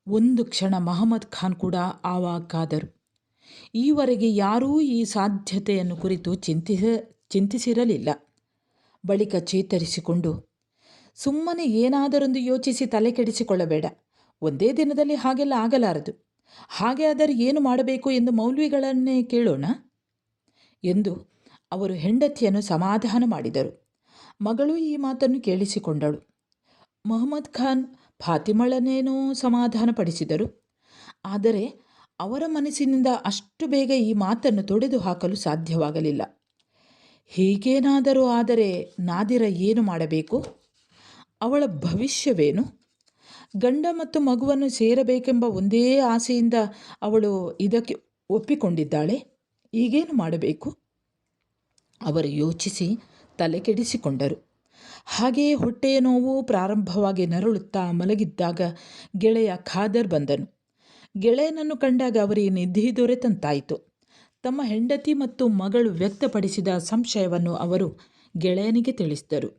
ಒಂದು ಕ್ಷಣ ಮಹಮ್ಮದ್ ಖಾನ್ ಕೂಡ ಆವಾಕ್ಕಾದರು. ಈವರೆಗೆ ಯಾರೂ ಈ ಸಾಧ್ಯತೆಯನ್ನು ಕುರಿತು ಚಿಂತಿಸಿರಲಿಲ್ಲ. ಬಳಿಕ ಚೇತರಿಸಿಕೊಂಡು, ಸುಮ್ಮನೆ ಏನಾದರೊಂದು ಯೋಚಿಸಿ ತಲೆ ಕೆಡಿಸಿಕೊಳ್ಳಬೇಡ. ಒಂದೇ ದಿನದಲ್ಲಿ ಹಾಗೆಲ್ಲ ಆಗಲಾರದು. ಹಾಗೆ ಆದರೆ ಏನು ಮಾಡಬೇಕು ಎಂದು ಮೌಲ್ವಿಗಳನ್ನೇ ಕೇಳೋಣ ಎಂದು ಅವರು ಹೆಂಡತಿಯನ್ನು ಸಮಾಧಾನ ಮಾಡಿದರು. ಮಗಳು ಈ ಮಾತನ್ನು ಕೇಳಿಸಿಕೊಂಡಳು. ಮೊಹಮ್ಮದ್ ಖಾನ್ ಫಾತಿಮಳನ್ನೇನೋ ಸಮಾಧಾನಪಡಿಸಿದರು. ಆದರೆ ಅವರ ಮನಸ್ಸಿನಿಂದ ಅಷ್ಟು ಬೇಗ ಈ ಮಾತನ್ನು ತೊಡೆದು ಹಾಕಲು ಸಾಧ್ಯವಾಗಲಿಲ್ಲ. ಹೀಗೇನಾದರೂ ಆದರೆ ನಾದಿರ ಏನು ಮಾಡಬೇಕು? ಅವಳ ಭವಿಷ್ಯವೇನು? ಗಂಡ ಮತ್ತು ಮಗುವನ್ನು ಸೇರಬೇಕೆಂಬ ಒಂದೇ ಆಸೆಯಿಂದ ಅವಳು ಇದಕ್ಕೆ ಒಪ್ಪಿಕೊಂಡಿದ್ದಾಳೆ. ಈಗೇನು ಮಾಡಬೇಕು? ಅವರು ಯೋಚಿಸಿ ತಲೆ ಕೆಡಿಸಿಕೊಂಡರು. ಹಾಗೆಯೇ ಹೊಟ್ಟೆಯ ನೋವು ಪ್ರಾರಂಭವಾಗಿ ನರಳುತ್ತಾ ಮಲಗಿದ್ದಾಗ ಗೆಳೆಯ ಖಾದರ್ ಬಂದನು. ಗೆಳೆಯನನ್ನು ಕಂಡಾಗ ಅವರಿಗೆ ನಿಧಿ ದೊರೆತಂತಾಯಿತು. ತಮ್ಮ ಹೆಂಡತಿ ಮತ್ತು ಮಗಳು ವ್ಯಕ್ತಪಡಿಸಿದ ಸಂಶಯವನ್ನು ಅವರು ಗೆಳೆಯನಿಗೆ ತಿಳಿಸಿದರು.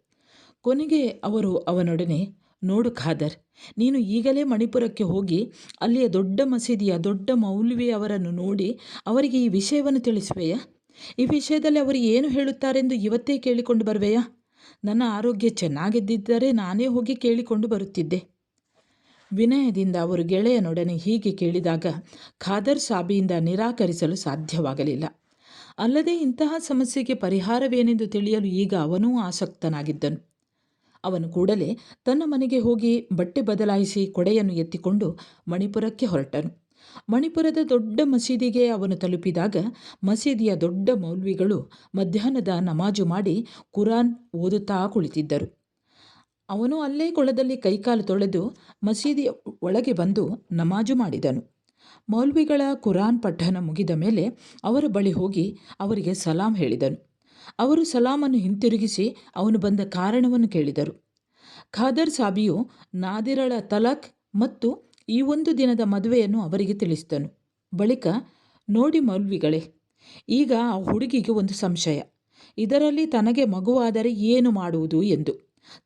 ಕೊನೆಗೆ ಅವರು ಅವನೊಡನೆ, ನೋಡು ಖಾದರ್, ನೀನು ಈಗಲೇ ಮಣಿಪುರಕ್ಕೆ ಹೋಗಿ ಅಲ್ಲಿಯ ದೊಡ್ಡ ಮಸೀದಿಯ ದೊಡ್ಡ ಮೌಲ್ವಿಯವರನ್ನು ನೋಡಿ ಅವರಿಗೆ ಈ ವಿಷಯವನ್ನು ತಿಳಿಸುವೆಯಾ? ಈ ವಿಷಯದಲ್ಲಿ ಅವರು ಏನು ಹೇಳುತ್ತಾರೆಂದು ಇವತ್ತೇ ಕೇಳಿಕೊಂಡು ಬರುವೆಯಾ? ನನ್ನ ಆರೋಗ್ಯ ಚೆನ್ನಾಗಿದ್ದಿದ್ದರೆ ನಾನೇ ಹೋಗಿ ಕೇಳಿಕೊಂಡು ಬರುತ್ತಿದ್ದೆ. ವಿನಯದಿಂದ ಅವರು ಗೆಳೆಯನೊಡನೆ ಹೀಗೆ ಕೇಳಿದಾಗ ಖಾದರ್ ಸಾಬಿಯಿಂದ ನಿರಾಕರಿಸಲು ಸಾಧ್ಯವಾಗಲಿಲ್ಲ. ಅಲ್ಲದೆ ಇಂತಹ ಸಮಸ್ಯೆಗೆ ಪರಿಹಾರವೇನೆಂದು ತಿಳಿಯಲು ಈಗ ಅವನೂ ಆಸಕ್ತನಾಗಿದ್ದನು. ಅವನು ಕೂಡಲೇ ತನ್ನ ಮನೆಗೆ ಹೋಗಿ ಬಟ್ಟೆ ಬದಲಾಯಿಸಿ ಕೊಡೆಯನ್ನು ಎತ್ತಿಕೊಂಡು ಮಣಿಪುರಕ್ಕೆ ಹೊರಟನು. ಮಣಿಪುರದ ದೊಡ್ಡ ಮಸೀದಿಗೆ ಅವನು ತಲುಪಿದಾಗ ಮಸೀದಿಯ ದೊಡ್ಡ ಮೌಲ್ವಿಗಳು ಮಧ್ಯಾಹ್ನದ ನಮಾಜು ಮಾಡಿ ಕುರಾನ್ ಓದುತ್ತಾ ಕುಳಿತಿದ್ದರು. ಅವನು ಅಲ್ಲೇ ಕೊಳದಲ್ಲಿ ಕೈಕಾಲು ತೊಳೆದು ಮಸೀದಿಯ ಒಳಗೆ ಬಂದು ನಮಾಜು ಮಾಡಿದನು. ಮೌಲ್ವಿಗಳ ಕುರಾನ್ ಪಠಣ ಮುಗಿದ ಮೇಲೆ ಅವರ ಬಳಿ ಹೋಗಿ ಅವರಿಗೆ ಸಲಾಂ ಹೇಳಿದನು. ಅವರು ಸಲಾಮನ್ನು ಹಿಂತಿರುಗಿಸಿ ಅವನು ಬಂದ ಕಾರಣವನ್ನು ಕೇಳಿದರು. ಖಾದರ್ ಸಾಬಿಯು ನಾದಿರಳ ತಲಾಖ್ ಮತ್ತು ಈ ಒಂದು ದಿನದ ಮದುವೆಯನ್ನು ಅವರಿಗೆ ತಿಳಿಸಿದನು. ಬಳಿಕ, ನೋಡಿ ಮೌಲ್ವಿಗಳೇ, ಈಗ ಆ ಹುಡುಗಿಗೆ ಒಂದು ಸಂಶಯ, ಇದರಲ್ಲಿ ತನಗೆ ಮಗುವಾದರೆ ಏನು ಮಾಡುವುದು ಎಂದು.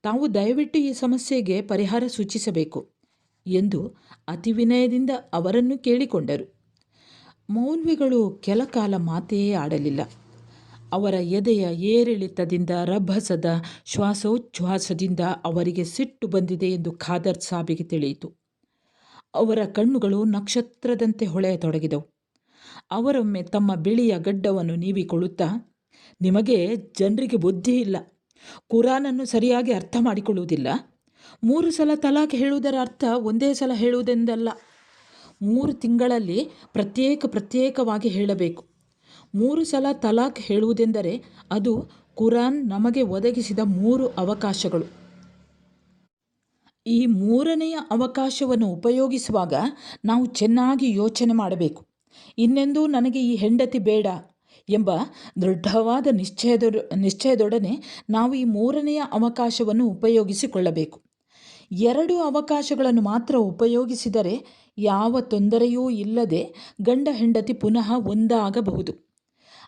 ತಾವು ದಯವಿಟ್ಟು ಈ ಸಮಸ್ಯೆಗೆ ಪರಿಹಾರ ಸೂಚಿಸಬೇಕು ಎಂದು ಅತಿ ವಿನಯದಿಂದ ಅವರನ್ನು ಕೇಳಿಕೊಂಡರು. ಮೌಲ್ವಿಗಳು ಕೆಲಕಾಲ ಮಾತೇ ಆಡಲಿಲ್ಲ. ಅವರ ಎದೆಯ ಏರಿಳಿತದಿಂದ, ರಭಸದ ಶ್ವಾಸೋಚ್ಛ್ವಾಸದಿಂದ ಅವರಿಗೆ ಸಿಟ್ಟು ಬಂದಿದೆ ಎಂದು ಖಾದರ್ ಸಾಬಿಗೆ ತಿಳಿಯಿತು. ಅವರ ಕಣ್ಣುಗಳು ನಕ್ಷತ್ರದಂತೆ ಹೊಳೆಯತೊಡಗಿದವು. ಅವರೊಮ್ಮೆ ತಮ್ಮ ಬಿಳಿಯ ಗಡ್ಡವನ್ನು ನೀವಿಕೊಳ್ಳುತ್ತಾ, ನಿಮಗೆ ಜನರಿಗೆ ಬುದ್ಧಿ ಇಲ್ಲ, ಕುರಾನನ್ನು ಸರಿಯಾಗಿ ಅರ್ಥ ಮಾಡಿಕೊಳ್ಳುವುದಿಲ್ಲ. 3 ಸಲ ತಲಾಖ್ ಹೇಳುವುದರ ಅರ್ಥ ಒಂದೇ ಸಲ ಹೇಳುವುದೆಂದಲ್ಲ. 3 ತಿಂಗಳಲ್ಲಿ ಪ್ರತ್ಯೇಕವಾಗಿ ಹೇಳಬೇಕು. 3 ಸಲ ತಲಾಖ್ ಹೇಳುವುದೆಂದರೆ ಅದು ಕುರಾನ್ ನಮಗೆ ಒದಗಿಸಿದ 3 ಅವಕಾಶಗಳು. ಈ 3ನೆಯ ಅವಕಾಶವನ್ನು ಉಪಯೋಗಿಸುವಾಗ ನಾವು ಚೆನ್ನಾಗಿ ಯೋಚನೆ ಮಾಡಬೇಕು. ಇನ್ನೆಂದೂ ನನಗೆ ಈ ಹೆಂಡತಿ ಬೇಡ ಎಂಬ ದೃಢವಾದ ನಿಶ್ಚಯದೊಡನೆ ನಾವು ಈ 3ನೆಯ ಅವಕಾಶವನ್ನು ಉಪಯೋಗಿಸಿಕೊಳ್ಳಬೇಕು. 2 ಅವಕಾಶಗಳನ್ನು ಮಾತ್ರ ಉಪಯೋಗಿಸಿದರೆ ಯಾವ ತೊಂದರೆಯೂ ಇಲ್ಲದೆ ಗಂಡ ಹೆಂಡತಿ ಪುನಃ ಒಂದಾಗಬಹುದು.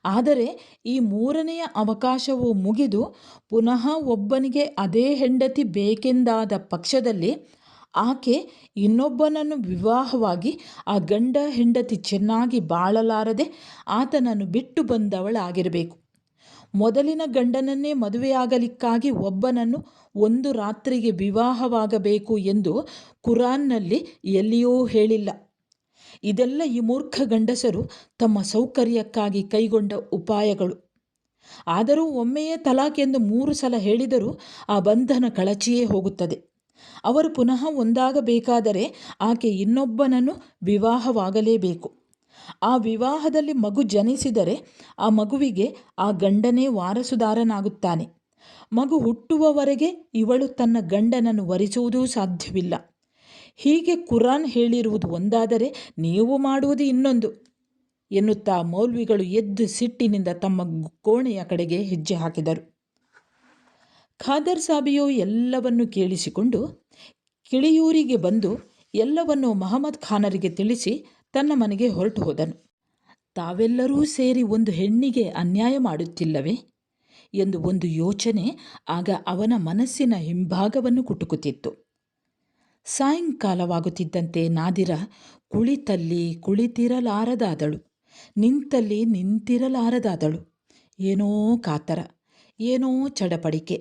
ಆದರೆ ಈ 3ನೆಯ ಅವಕಾಶವು ಮುಗಿದು ಪುನಃ ಒಬ್ಬನಿಗೆ ಅದೇ ಹೆಂಡತಿ ಬೇಕೆಂದಾದ ಪಕ್ಷದಲ್ಲಿ ಆಕೆ ಇನ್ನೊಬ್ಬನನ್ನು ವಿವಾಹವಾಗಿ ಆ ಗಂಡ ಹೆಂಡತಿ ಚೆನ್ನಾಗಿ ಬಾಳಲಾರದೆ ಆತನನ್ನು ಬಿಟ್ಟು ಬಂದವಳಾಗಿರಬೇಕು. ಮೊದಲಿನ ಗಂಡನನ್ನೇ ಮದುವೆಯಾಗಲಿಕ್ಕಾಗಿ ಒಬ್ಬನನ್ನು ಒಂದು ರಾತ್ರಿಗೆ ವಿವಾಹವಾಗಬೇಕು ಎಂದು ಕುರಾನ್ನಲ್ಲಿ ಎಲ್ಲಿಯೂ ಹೇಳಿಲ್ಲ. ಇದೆಲ್ಲ ಈ ಮೂರ್ಖ ಗಂಡಸರು ತಮ್ಮ ಸೌಕರ್ಯಕ್ಕಾಗಿ ಕೈಗೊಂಡ ಉಪಾಯಗಳು. ಆದರೂ ಒಮ್ಮೆಯೇ ತಲಾಖ್ ಎಂದು 3 ಸಲ ಹೇಳಿದರೂ ಆ ಬಂಧನ ಕಳಚಿಯೇ ಹೋಗುತ್ತದೆ. ಅವರು ಪುನಃ ಒಂದಾಗಬೇಕಾದರೆ ಆಕೆ ಇನ್ನೊಬ್ಬನನ್ನು ವಿವಾಹವಾಗಲೇಬೇಕು. ಆ ವಿವಾಹದಲ್ಲಿ ಮಗು ಜನಿಸಿದರೆ ಆ ಮಗುವಿಗೆ ಆ ಗಂಡನೇ ವಾರಸುದಾರನಾಗುತ್ತಾನೆ. ಮಗು ಹುಟ್ಟುವವರೆಗೆ ಇವಳು ತನ್ನ ಗಂಡನನ್ನು ವರಿಸುವುದೂ ಸಾಧ್ಯವಿಲ್ಲ. ಹೀಗೆ ಕುರಾನ್ ಹೇಳಿರುವುದು ಒಂದಾದರೆ ನೀವು ಮಾಡುವುದು ಇನ್ನೊಂದು ಎನ್ನುತ್ತಾ ಮೌಲ್ವಿಗಳು ಎದ್ದು ಸಿಟ್ಟಿನಿಂದ ತಮ್ಮ ಕೋಣೆಯ ಕಡೆಗೆ ಹೆಜ್ಜೆ ಹಾಕಿದರು. ಖಾದರ್ ಸಾಬಿಯು ಎಲ್ಲವನ್ನೂ ಕೇಳಿಸಿಕೊಂಡು ಕಿಳಿಯೂರಿಗೆ ಬಂದು ಎಲ್ಲವನ್ನೂ ಮಹಮ್ಮದ್ ಖಾನರಿಗೆ ತಿಳಿಸಿ ತನ್ನ ಮನೆಗೆ ಹೊರಟು ಹೋದನು. ತಾವೆಲ್ಲರೂ ಸೇರಿ ಒಂದು ಹೆಣ್ಣಿಗೆ ಅನ್ಯಾಯ ಮಾಡುತ್ತಿಲ್ಲವೇ ಎಂದು ಒಂದು ಯೋಚನೆ ಆಗ ಅವನ ಮನಸ್ಸಿನ ಹಿಂಭಾಗವನ್ನು ಕುಟುಕುತ್ತಿತ್ತು. ಸಾಯಂಕಾಲವಾಗುತ್ತಿದ್ದಂತೆ ನಾದಿರ ಕುಳಿತಲ್ಲಿ ಕುಳಿತಿರಲಾರದಾದಳು, ನಿಂತಲ್ಲಿ ನಿಂತಿರಲಾರದಾದಳು. ಏನೋ ಕಾತರ, ಏನೋ ಚಡಪಡಿಕೆ.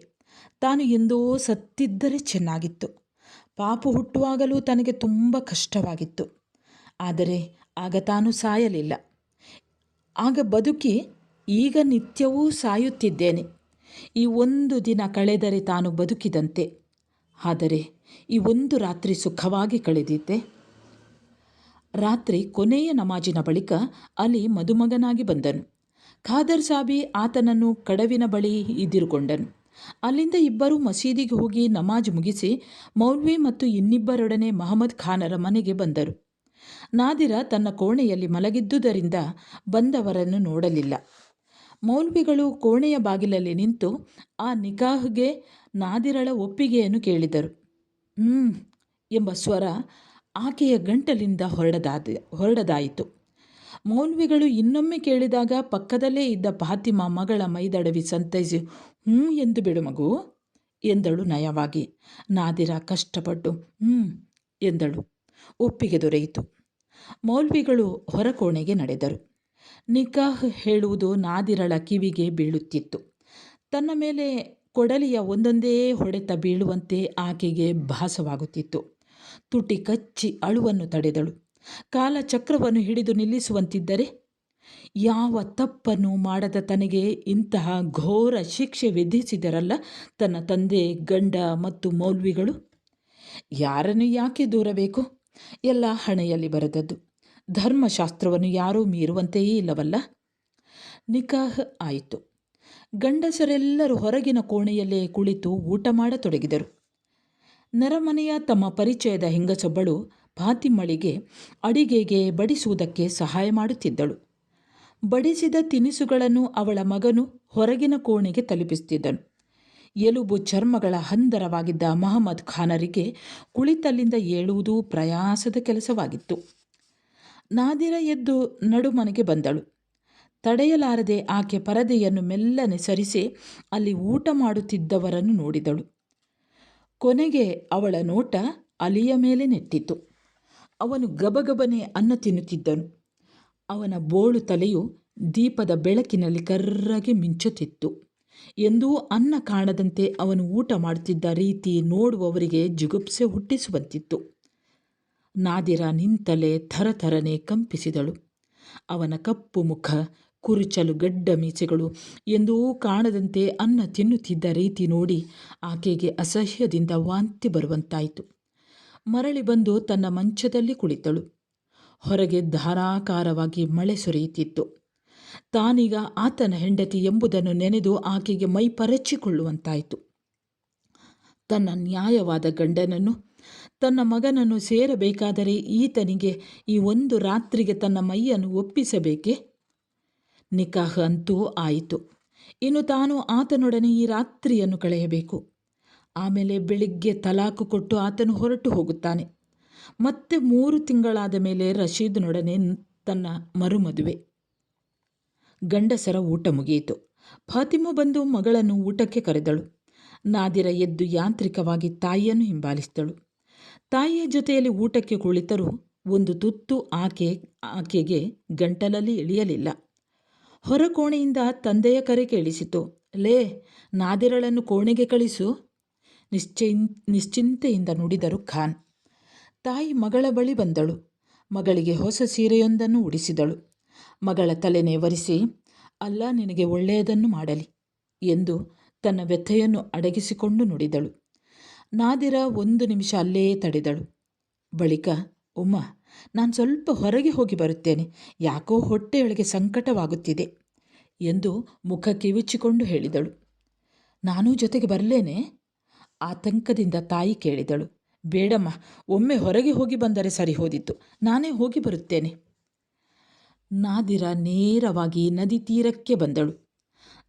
ತಾನು ಎಂದೋ ಸತ್ತಿದ್ದರೆ ಚೆನ್ನಾಗಿತ್ತು. ಪಾಪು ಹುಟ್ಟುವಾಗಲೂ ತನಗೆ ತುಂಬ ಕಷ್ಟವಾಗಿತ್ತು. ಆದರೆ ಆಗ ತಾನು ಸಾಯಲಿಲ್ಲ. ಆಗ ಬದುಕಿ ಈಗ ನಿತ್ಯವೂ ಸಾಯುತ್ತಿದ್ದೇನೆ. ಈ ಒಂದು ದಿನ ಕಳೆದರೆ ತಾನು ಬದುಕಿದಂತೆ. ಆದರೆ ಈ ಒಂದು ರಾತ್ರಿ ಸುಖವಾಗಿ ಕಳೆದಿದ್ದೆ. ರಾತ್ರಿ ಕೊನೆಯ ನಮಾಜಿನ ಬಳಿಕ ಅಲಿ ಮದುಮಗನಾಗಿ ಬಂದನು. ಖಾದರ್ ಸಾಬಿ ಆತನನ್ನು ಕಡವಿನ ಬಳಿ ಇದಿರುಗೊಂಡನು. ಅಲ್ಲಿಂದ ಇಬ್ಬರೂ ಮಸೀದಿಗೆ ಹೋಗಿ ನಮಾಜ್ ಮುಗಿಸಿ ಮೌಲ್ವಿ ಮತ್ತು ಇನ್ನಿಬ್ಬರೊಡನೆ ಮಹಮ್ಮದ್ ಖಾನರ ಮನೆಗೆ ಬಂದರು. ನಾದಿರ ತನ್ನ ಕೋಣೆಯಲ್ಲಿ ಮಲಗಿದ್ದುದರಿಂದ ಬಂದವರನ್ನು ನೋಡಲಿಲ್ಲ. ಮೌಲ್ವಿಗಳು ಕೋಣೆಯ ಬಾಗಿಲಲ್ಲಿ ನಿಂತು ಆ ನಿಕಾಹ್ಗೆ ನಾದಿರಳ ಒಪ್ಪಿಗೆಯನ್ನು ಕೇಳಿದರು. ಎಂಬ ಸ್ವರ ಆಕೆಯ ಗಂಟಲಿಂದ ಹೊರಡದಾಯಿತು. ಮೌಲ್ವಿಗಳು ಇನ್ನೊಮ್ಮೆ ಕೇಳಿದಾಗ ಪಕ್ಕದಲ್ಲೇ ಇದ್ದ ಫಾತಿಮಾ ಮಗಳ ಮೈದಡವಿ ಸಂತೈಸಿ ಎಂದು ಬಿಡು ಮಗು ಎಂದಳು ನಯವಾಗಿ. ನಾದಿರ ಕಷ್ಟಪಟ್ಟು ಎಂದಳು. ಒಪ್ಪಿಗೆ ದೊರೆಯಿತು. ಮೌಲ್ವಿಗಳು ಹೊರಕೋಣೆಗೆ ನಡೆದರು. ನಿಕಾಹ್ ಹೇಳುವುದು ನಾದಿರಳ ಕಿವಿಗೆ ಬೀಳುತ್ತಿತ್ತು. ತನ್ನ ಮೇಲೆ ಕೊಡಲಿಯ ಒಂದೊಂದೇ ಹೊಡೆತ ಬೀಳುವಂತೆ ಆಕೆಗೆ ಭಾಸವಾಗುತ್ತಿತ್ತು. ತುಟಿ ಕಚ್ಚಿ ಅಳುವನ್ನು ತಡೆದಳು. ಕಾಲಚಕ್ರವನ್ನು ಹಿಡಿದು ನಿಲ್ಲಿಸುವಂತಿದ್ದರೆ ಯಾವ ತಪ್ಪನ್ನು ಮಾಡದ ತನಗೆ ಇಂತಹ ಘೋರ ಶಿಕ್ಷೆ ವಿಧಿಸಿದರಲ್ಲ ತನ್ನ ತಂದೆ, ಗಂಡ ಮತ್ತು ಮೌಲ್ವಿಗಳು. ಯಾರನ್ನು ಯಾಕೆ ದೂರಬೇಕು? ಎಲ್ಲ ಹಣೆಯಲ್ಲಿ ಬರೆದದ್ದು. ಧರ್ಮಶಾಸ್ತ್ರವನ್ನು ಯಾರೂ ಮೀರುವಂತೆಯೇ ಇಲ್ಲವಲ್ಲ. ನಿಕಾಹ್ ಆಯಿತು. ಗಂಡಸರೆಲ್ಲರೂ ಹೊರಗಿನ ಕೋಣೆಯಲ್ಲೇ ಕುಳಿತು ಊಟ ಮಾಡತೊಡಗಿದರು. ನೆರಮನೆಯ ತಮ್ಮ ಪರಿಚಯದ ಹೆಂಗಸೊಬ್ಬಳು ಫಾತಿಮಳಿಗೆ ಅಡಿಗೆಗೆ ಬಡಿಸುವುದಕ್ಕೆ ಸಹಾಯ ಮಾಡುತ್ತಿದ್ದಳು. ಬಡಿಸಿದ ತಿನಿಸುಗಳನ್ನು ಅವಳ ಮಗನು ಹೊರಗಿನ ಕೋಣೆಗೆ ತಲುಪಿಸುತ್ತಿದ್ದನು. ಎಲುಬು ಚರ್ಮಗಳ ಹಂದರವಾಗಿದ್ದ ಮಹಮ್ಮದ್ ಖಾನರಿಗೆ ಕುಳಿತಲ್ಲಿಂದ ಏಳುವುದೂ ಪ್ರಯಾಸದ ಕೆಲಸವಾಗಿತ್ತು. ನಾದಿರ ಎದ್ದು ನಡುಮನೆಗೆ ಬಂದಳು. ತಡೆಯಲಾರದೆ ಆಕೆ ಪರದೆಯನ್ನು ಮೆಲ್ಲನೆ ಸರಿಸಿ ಅಲ್ಲಿ ಊಟ ಮಾಡುತ್ತಿದ್ದವರನ್ನು ನೋಡಿದಳು. ಕೊನೆಗೆ ಅವಳ ನೋಟ ಅಲಿಯ ಮೇಲೆ ನೆಟ್ಟಿತು. ಅವನು ಗಬಗಬನೆ ಅನ್ನ ತಿನ್ನುತ್ತಿದ್ದನು. ಅವನ ಬೋಳು ತಲೆಯು ದೀಪದ ಬೆಳಕಿನಲ್ಲಿ ಕರ್ರಗೆ ಮಿಂಚುತ್ತಿತ್ತು. ಎಂದೂ ಅನ್ನ ಕಾಣದಂತೆ ಅವನು ಊಟ ಮಾಡುತ್ತಿದ್ದ ರೀತಿ ನೋಡುವವರಿಗೆ ಜಿಗುಪ್ಸೆ ಹುಟ್ಟಿಸುವಂತಿತ್ತು. ನಾದಿರಾ ನಿಂತಲೇ ಥರಥರನೆ ಕಂಪಿಸಿದಳು. ಅವನ ಕಪ್ಪು ಮುಖ, ಕುರುಚಲು ಗಡ್ಡ ಮೀಸೆಗಳು ಎಂದೂ ಕಾಣದಂತೆ ಅನ್ನ ತಿನ್ನುತ್ತಿದ್ದ ರೀತಿ ನೋಡಿ ಆಕೆಗೆ ಅಸಹ್ಯದಿಂದ ವಾಂತಿ ಬರುವಂತಾಯಿತು. ಮರಳಿ ಬಂದು ತನ್ನ ಮಂಚದಲ್ಲಿ ಕುಳಿತಳು. ಹೊರಗೆ ಧಾರಾಕಾರವಾಗಿ ಮಳೆ ಸುರಿಯುತ್ತಿತ್ತು. ತಾನೀಗ ಆತನ ಹೆಂಡತಿ ಎಂಬುದನ್ನು ನೆನೆದು ಆಕೆಗೆ ಮೈ ಪರಚಿಕೊಳ್ಳುವಂತಾಯಿತು. ತನ್ನ ನ್ಯಾಯವಾದ ಗಂಡನನ್ನು, ತನ್ನ ಮಗನನ್ನು ಸೇರಬೇಕಾದರೆ ಈತನಿಗೆ ಈ ಒಂದು ರಾತ್ರಿಗೆ ತನ್ನ ಮೈಯನ್ನು ಒಪ್ಪಿಸಬೇಕೇ? ನಿಕಾಹ್ ಅಂತೂ ಆಯಿತು. ಇನ್ನು ತಾನು ಆತನೊಡನೆ ಈ ರಾತ್ರಿಯನ್ನು ಕಳೆಯಬೇಕು. ಆಮೇಲೆ ಬೆಳಿಗ್ಗೆ ತಲಾಕು ಕೊಟ್ಟು ಆತನು ಹೊರಟು ಹೋಗುತ್ತಾನೆ. ಮತ್ತೆ 3 ತಿಂಗಳಾದ ಮೇಲೆ ರಶೀದ್ನೊಡನೆ ತನ್ನ ಮರುಮದುವೆ. ಗಂಡಸರ ಊಟ ಮುಗಿಯಿತು. ಫಾತಿಮಾ ಬಂದು ಮಗಳನ್ನು ಊಟಕ್ಕೆ ಕರೆದಳು. ನಾದಿರ ಎದ್ದು ಯಾಂತ್ರಿಕವಾಗಿ ತಾಯಿಯನ್ನು ಹಿಂಬಾಲಿಸಿದಳು. ತಾಯಿಯ ಜೊತೆಯಲ್ಲಿ ಊಟಕ್ಕೆ ಕುಳಿತರೂ ಒಂದು ತುತ್ತು ಆಕೆಗೆ ಗಂಟಲಲ್ಲಿ ಇಳಿಯಲಿಲ್ಲ. ಹೊರಕೋಣೆಯಿಂದ ತಂದೆಯ ಕರೆ ಕೇಳಿಸಿತು. ಲೇ, ನಾದಿರಳನ್ನು ಕೋಣೆಗೆ ಕಳಿಸು, ನಿಶ್ಚಿಂತೆಯಿಂದ ನುಡಿದರು ಖಾನ್. ತಾಯಿ ಮಗಳ ಬಳಿ ಬಂದಳು. ಮಗಳಿಗೆ ಹೊಸ ಸೀರೆಯೊಂದನ್ನು ಉಡಿಸಿದಳು. ಮಗಳ ತಲೆನೇ ಒರೆಸಿ, ಅಲ್ಲ ನಿನಗೆ ಒಳ್ಳೆಯದನ್ನು ಮಾಡಲಿ ಎಂದು ತನ್ನ ವ್ಯಥೆಯನ್ನು ಅಡಗಿಸಿಕೊಂಡು ನುಡಿದಳು. ನಾದಿರ 1 ನಿಮಿಷ ಅಲ್ಲೇ ತಡೆದಳು. ಬಳಿಕ, ಉಮ್ಮ, ನಾನು ಸ್ವಲ್ಪ ಹೊರಗೆ ಹೋಗಿ ಬರುತ್ತೇನೆ, ಯಾಕೋ ಹೊಟ್ಟೆಯೊಳಗೆ ಸಂಕಟವಾಗುತ್ತಿದೆ ಎಂದು ಮುಖ ಕಿವುಚಿಕೊಂಡು ಹೇಳಿದಳು. ನಾನೂ ಜೊತೆಗೆ ಬರಲೇನೆ? ಆತಂಕದಿಂದ ತಾಯಿ ಕೇಳಿದಳು. ಬೇಡಮ್ಮ, ಒಮ್ಮೆ ಹೊರಗೆ ಹೋಗಿ ಬಂದರೆ ಸರಿ ಹೋದಿತ್ತು, ನಾನೇ ಹೋಗಿ ಬರುತ್ತೇನೆ. ನಾದಿರ ನೇರವಾಗಿ ನದಿ ತೀರಕ್ಕೆ ಬಂದಳು.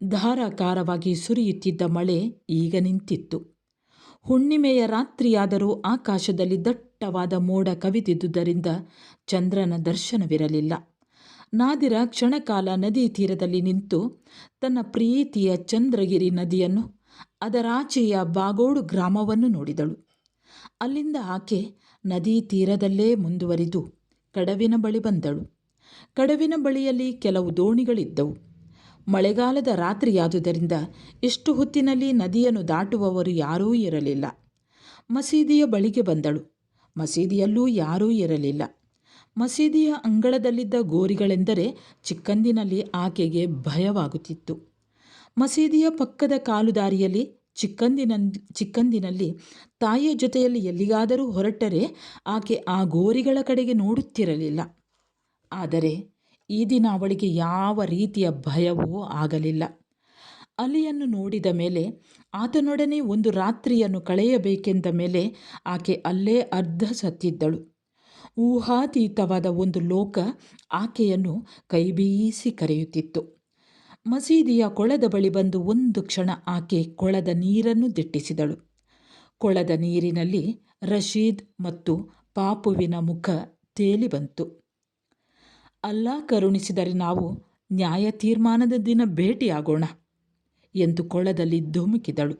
ಧಾರಾಕಾರವಾಗಿ ಸುರಿಯುತ್ತಿದ್ದ ಮಳೆ ಈಗ ನಿಂತಿತ್ತು. ಹುಣ್ಣಿಮೆಯ ರಾತ್ರಿಯಾದರೂ ಆಕಾಶದಲ್ಲಿ ದಟ್ಟವಾದ ಮೋಡ ಕವಿದಿದ್ದುದರಿಂದ ಚಂದ್ರನ ದರ್ಶನವಿರಲಿಲ್ಲ. ನಾದಿರ ಕ್ಷಣಕಾಲ ನದಿ ತೀರದಲ್ಲಿ ನಿಂತು ತನ್ನ ಪ್ರೀತಿಯ ಚಂದ್ರಗಿರಿ ನದಿಯನ್ನು, ಅದರಾಚೆಯ ಬಾಗೋಡು ಗ್ರಾಮವನ್ನು ನೋಡಿದಳು. ಅಲ್ಲಿಂದ ಆಕೆ ನದಿ ತೀರದಲ್ಲೇ ಮುಂದುವರಿದು ಕಡವಿನ ಬಳಿ ಬಂದಳು. ಕಡವಿನ ಬಳಿಯಲ್ಲಿ ಕೆಲವು ದೋಣಿಗಳಿದ್ದವು. ಮಳೆಗಾಲದ ರಾತ್ರಿಯಾದುದರಿಂದ ಇಷ್ಟು ಹೊತ್ತಿನಲ್ಲಿ ನದಿಯನ್ನು ದಾಟುವವರು ಯಾರೂ ಇರಲಿಲ್ಲ. ಮಸೀದಿಯ ಬಳಿಗೆ ಬಂದಳು. ಮಸೀದಿಯಲ್ಲೂ ಯಾರೂ ಇರಲಿಲ್ಲ. ಮಸೀದಿಯ ಅಂಗಳದಲ್ಲಿದ್ದ ಗೋರಿಗಳೆಂದರೆ ಚಿಕ್ಕಂದಿನಲ್ಲಿ ಆಕೆಗೆ ಭಯವಾಗುತ್ತಿತ್ತು. ಮಸೀದಿಯ ಪಕ್ಕದ ಕಾಲುದಾರಿಯಲ್ಲಿ ಚಿಕ್ಕಂದಿನಲ್ಲಿ ತಾಯಿಯ ಜೊತೆಯಲ್ಲಿ ಎಲ್ಲಿಗಾದರೂ ಹೊರಟರೆ ಆಕೆ ಆ ಗೋರಿಗಳ ಕಡೆಗೆ ನೋಡುತ್ತಿರಲಿಲ್ಲ. ಆದರೆ ಈ ದಿನ ಅವಳಿಗೆ ಯಾವ ರೀತಿಯ ಭಯವೂ ಆಗಲಿಲ್ಲ. ಅಲಿಯನ್ನು ನೋಡಿದ ಮೇಲೆ, ಆತನೊಡನೆ ಒಂದು ರಾತ್ರಿಯನ್ನು ಕಳೆಯಬೇಕೆಂದ ಮೇಲೆ ಆಕೆ ಅಲ್ಲೇ ಅರ್ಧ ಸತ್ತಿದ್ದಳು. ಊಹಾತೀತವಾದ ಒಂದು ಲೋಕ ಆಕೆಯನ್ನು ಕೈಬೀಸಿ ಕರೆಯುತ್ತಿತ್ತು. ಮಸೀದಿಯ ಕೊಳದ ಬಳಿ ಬಂದು ಒಂದು ಕ್ಷಣ ಆಕೆ ಕೊಳದ ನೀರನ್ನು ದಿಟ್ಟಿಸಿದಳು. ಕೊಳದ ನೀರಿನಲ್ಲಿ ರಶೀದ್ ಮತ್ತು ಪಾಪುವಿನ ಮುಖ ತೇಲಿ ಬಂತು. ಅಲ್ಲಾ ಕರುಣಿಸಿದರೆ ನಾವು ನ್ಯಾಯ ತೀರ್ಮಾನದ ದಿನ ಭೇಟಿಯಾಗೋಣ ಎಂದು ಕೊಳದಲ್ಲಿ ಧುಮುಕಿದಳು.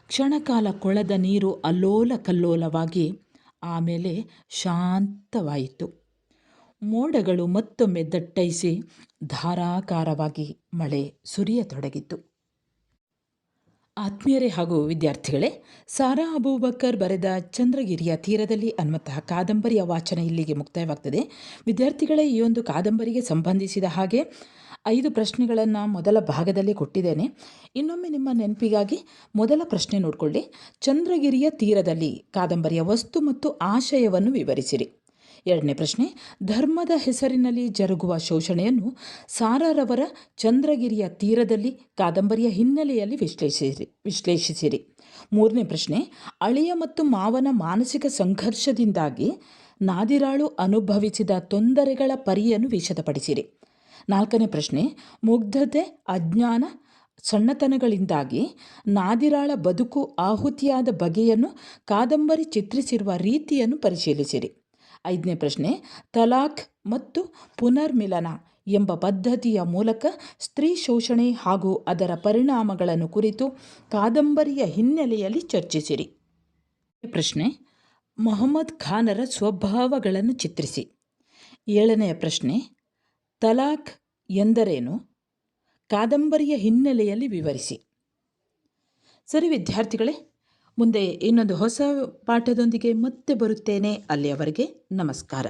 ಕ್ಷಣಕಾಲ ಕೊಳದ ನೀರು ಅಲ್ಲೋಲ ಕಲ್ಲೋಲವಾಗಿ ಆಮೇಲೆ ಶಾಂತವಾಯಿತು. ಮೋಡಗಳು ಮತ್ತೊಮ್ಮೆ ದಟ್ಟೈಸಿ ಧಾರಾಕಾರವಾಗಿ ಮಳೆ ಸುರಿಯತೊಡಗಿತು. ಆತ್ಮೀಯರೇ ಹಾಗೂ ವಿದ್ಯಾರ್ಥಿಗಳೇ, ಸಾರಾ ಅಬೂಬಕರ್ ಬರೆದ ಚಂದ್ರಗಿರಿಯ ತೀರದಲ್ಲಿ ಅನ್ನುವಂತಹ ಕಾದಂಬರಿಯ ವಾಚನ ಇಲ್ಲಿಗೆ ಮುಕ್ತಾಯವಾಗ್ತದೆ. ವಿದ್ಯಾರ್ಥಿಗಳೇ, ಈ ಒಂದು ಕಾದಂಬರಿಗೆ ಸಂಬಂಧಿಸಿದ ಹಾಗೆ 5 ಪ್ರಶ್ನೆಗಳನ್ನು ಮೊದಲ ಭಾಗದಲ್ಲಿ ಕೊಟ್ಟಿದ್ದೇನೆ. ಇನ್ನೊಮ್ಮೆ ನಿಮ್ಮ ನೆನಪಿಗಾಗಿ ಮೊದಲ ಪ್ರಶ್ನೆ ನೋಡಿಕೊಳ್ಳಿ. ಚಂದ್ರಗಿರಿಯ ತೀರದಲ್ಲಿ ಕಾದಂಬರಿಯ ವಸ್ತು ಮತ್ತು ಆಶಯವನ್ನು ವಿವರಿಸಿರಿ. 2ನೇ ಪ್ರಶ್ನೆ, ಧರ್ಮದ ಹೆಸರಿನಲ್ಲಿ ಜರುಗುವ ಶೋಷಣೆಯನ್ನು ಸಾರಾರವರ ಚಂದ್ರಗಿರಿಯ ತೀರದಲ್ಲಿ ಕಾದಂಬರಿಯ ಹಿನ್ನೆಲೆಯಲ್ಲಿ ವಿಶ್ಲೇಷಿಸಿರಿ. 3ನೇ ಪ್ರಶ್ನೆ, ಅಳಿಯ ಮತ್ತು ಮಾವನ ಮಾನಸಿಕ ಸಂಘರ್ಷದಿಂದಾಗಿ ನಾದಿರಾಳು ಅನುಭವಿಸಿದ ತೊಂದರೆಗಳ ಪರಿಯನ್ನು ವಿಶದಪಡಿಸಿರಿ. 4ನೇ ಪ್ರಶ್ನೆ, ಮುಗ್ಧತೆ, ಅಜ್ಞಾನ, ಸಣ್ಣತನಗಳಿಂದಾಗಿ ನಾದಿರಾಳ ಬದುಕು ಆಹುತಿಯಾದ ಬಗೆಯನ್ನು ಕಾದಂಬರಿ ಚಿತ್ರಿಸಿರುವ ರೀತಿಯನ್ನು ಪರಿಶೀಲಿಸಿರಿ. 5ನೇ ಪ್ರಶ್ನೆ, ತಲಾಖ್ ಮತ್ತು ಪುನರ್ಮಿಲನ ಎಂಬ ಪದ್ಧತಿಯ ಮೂಲಕ ಸ್ತ್ರೀ ಶೋಷಣೆ ಹಾಗೂ ಅದರ ಪರಿಣಾಮಗಳನ್ನು ಕುರಿತು ಕಾದಂಬರಿಯ ಹಿನ್ನೆಲೆಯಲ್ಲಿ ಚರ್ಚಿಸಿರಿ. ಪ್ರಶ್ನೆ: ಮೊಹಮ್ಮದ್ ಖಾನರ ಸ್ವಭಾವಗಳನ್ನು ಚಿತ್ರಿಸಿ. 7ನೆಯ ಪ್ರಶ್ನೆ: ತಲಾಖ್ ಎಂದರೇನು? ಕಾದಂಬರಿಯ ಹಿನ್ನೆಲೆಯಲ್ಲಿ ವಿವರಿಸಿ. ಸರಿ ವಿದ್ಯಾರ್ಥಿಗಳೇ, ಮುಂದೆ ಇನ್ನೊಂದು ಹೊಸ ಪಾಠದೊಂದಿಗೆ ಮತ್ತೆ ಬರುತ್ತೇನೆ. ಅಲ್ಲಿಯವರೆಗೆ ನಮಸ್ಕಾರ.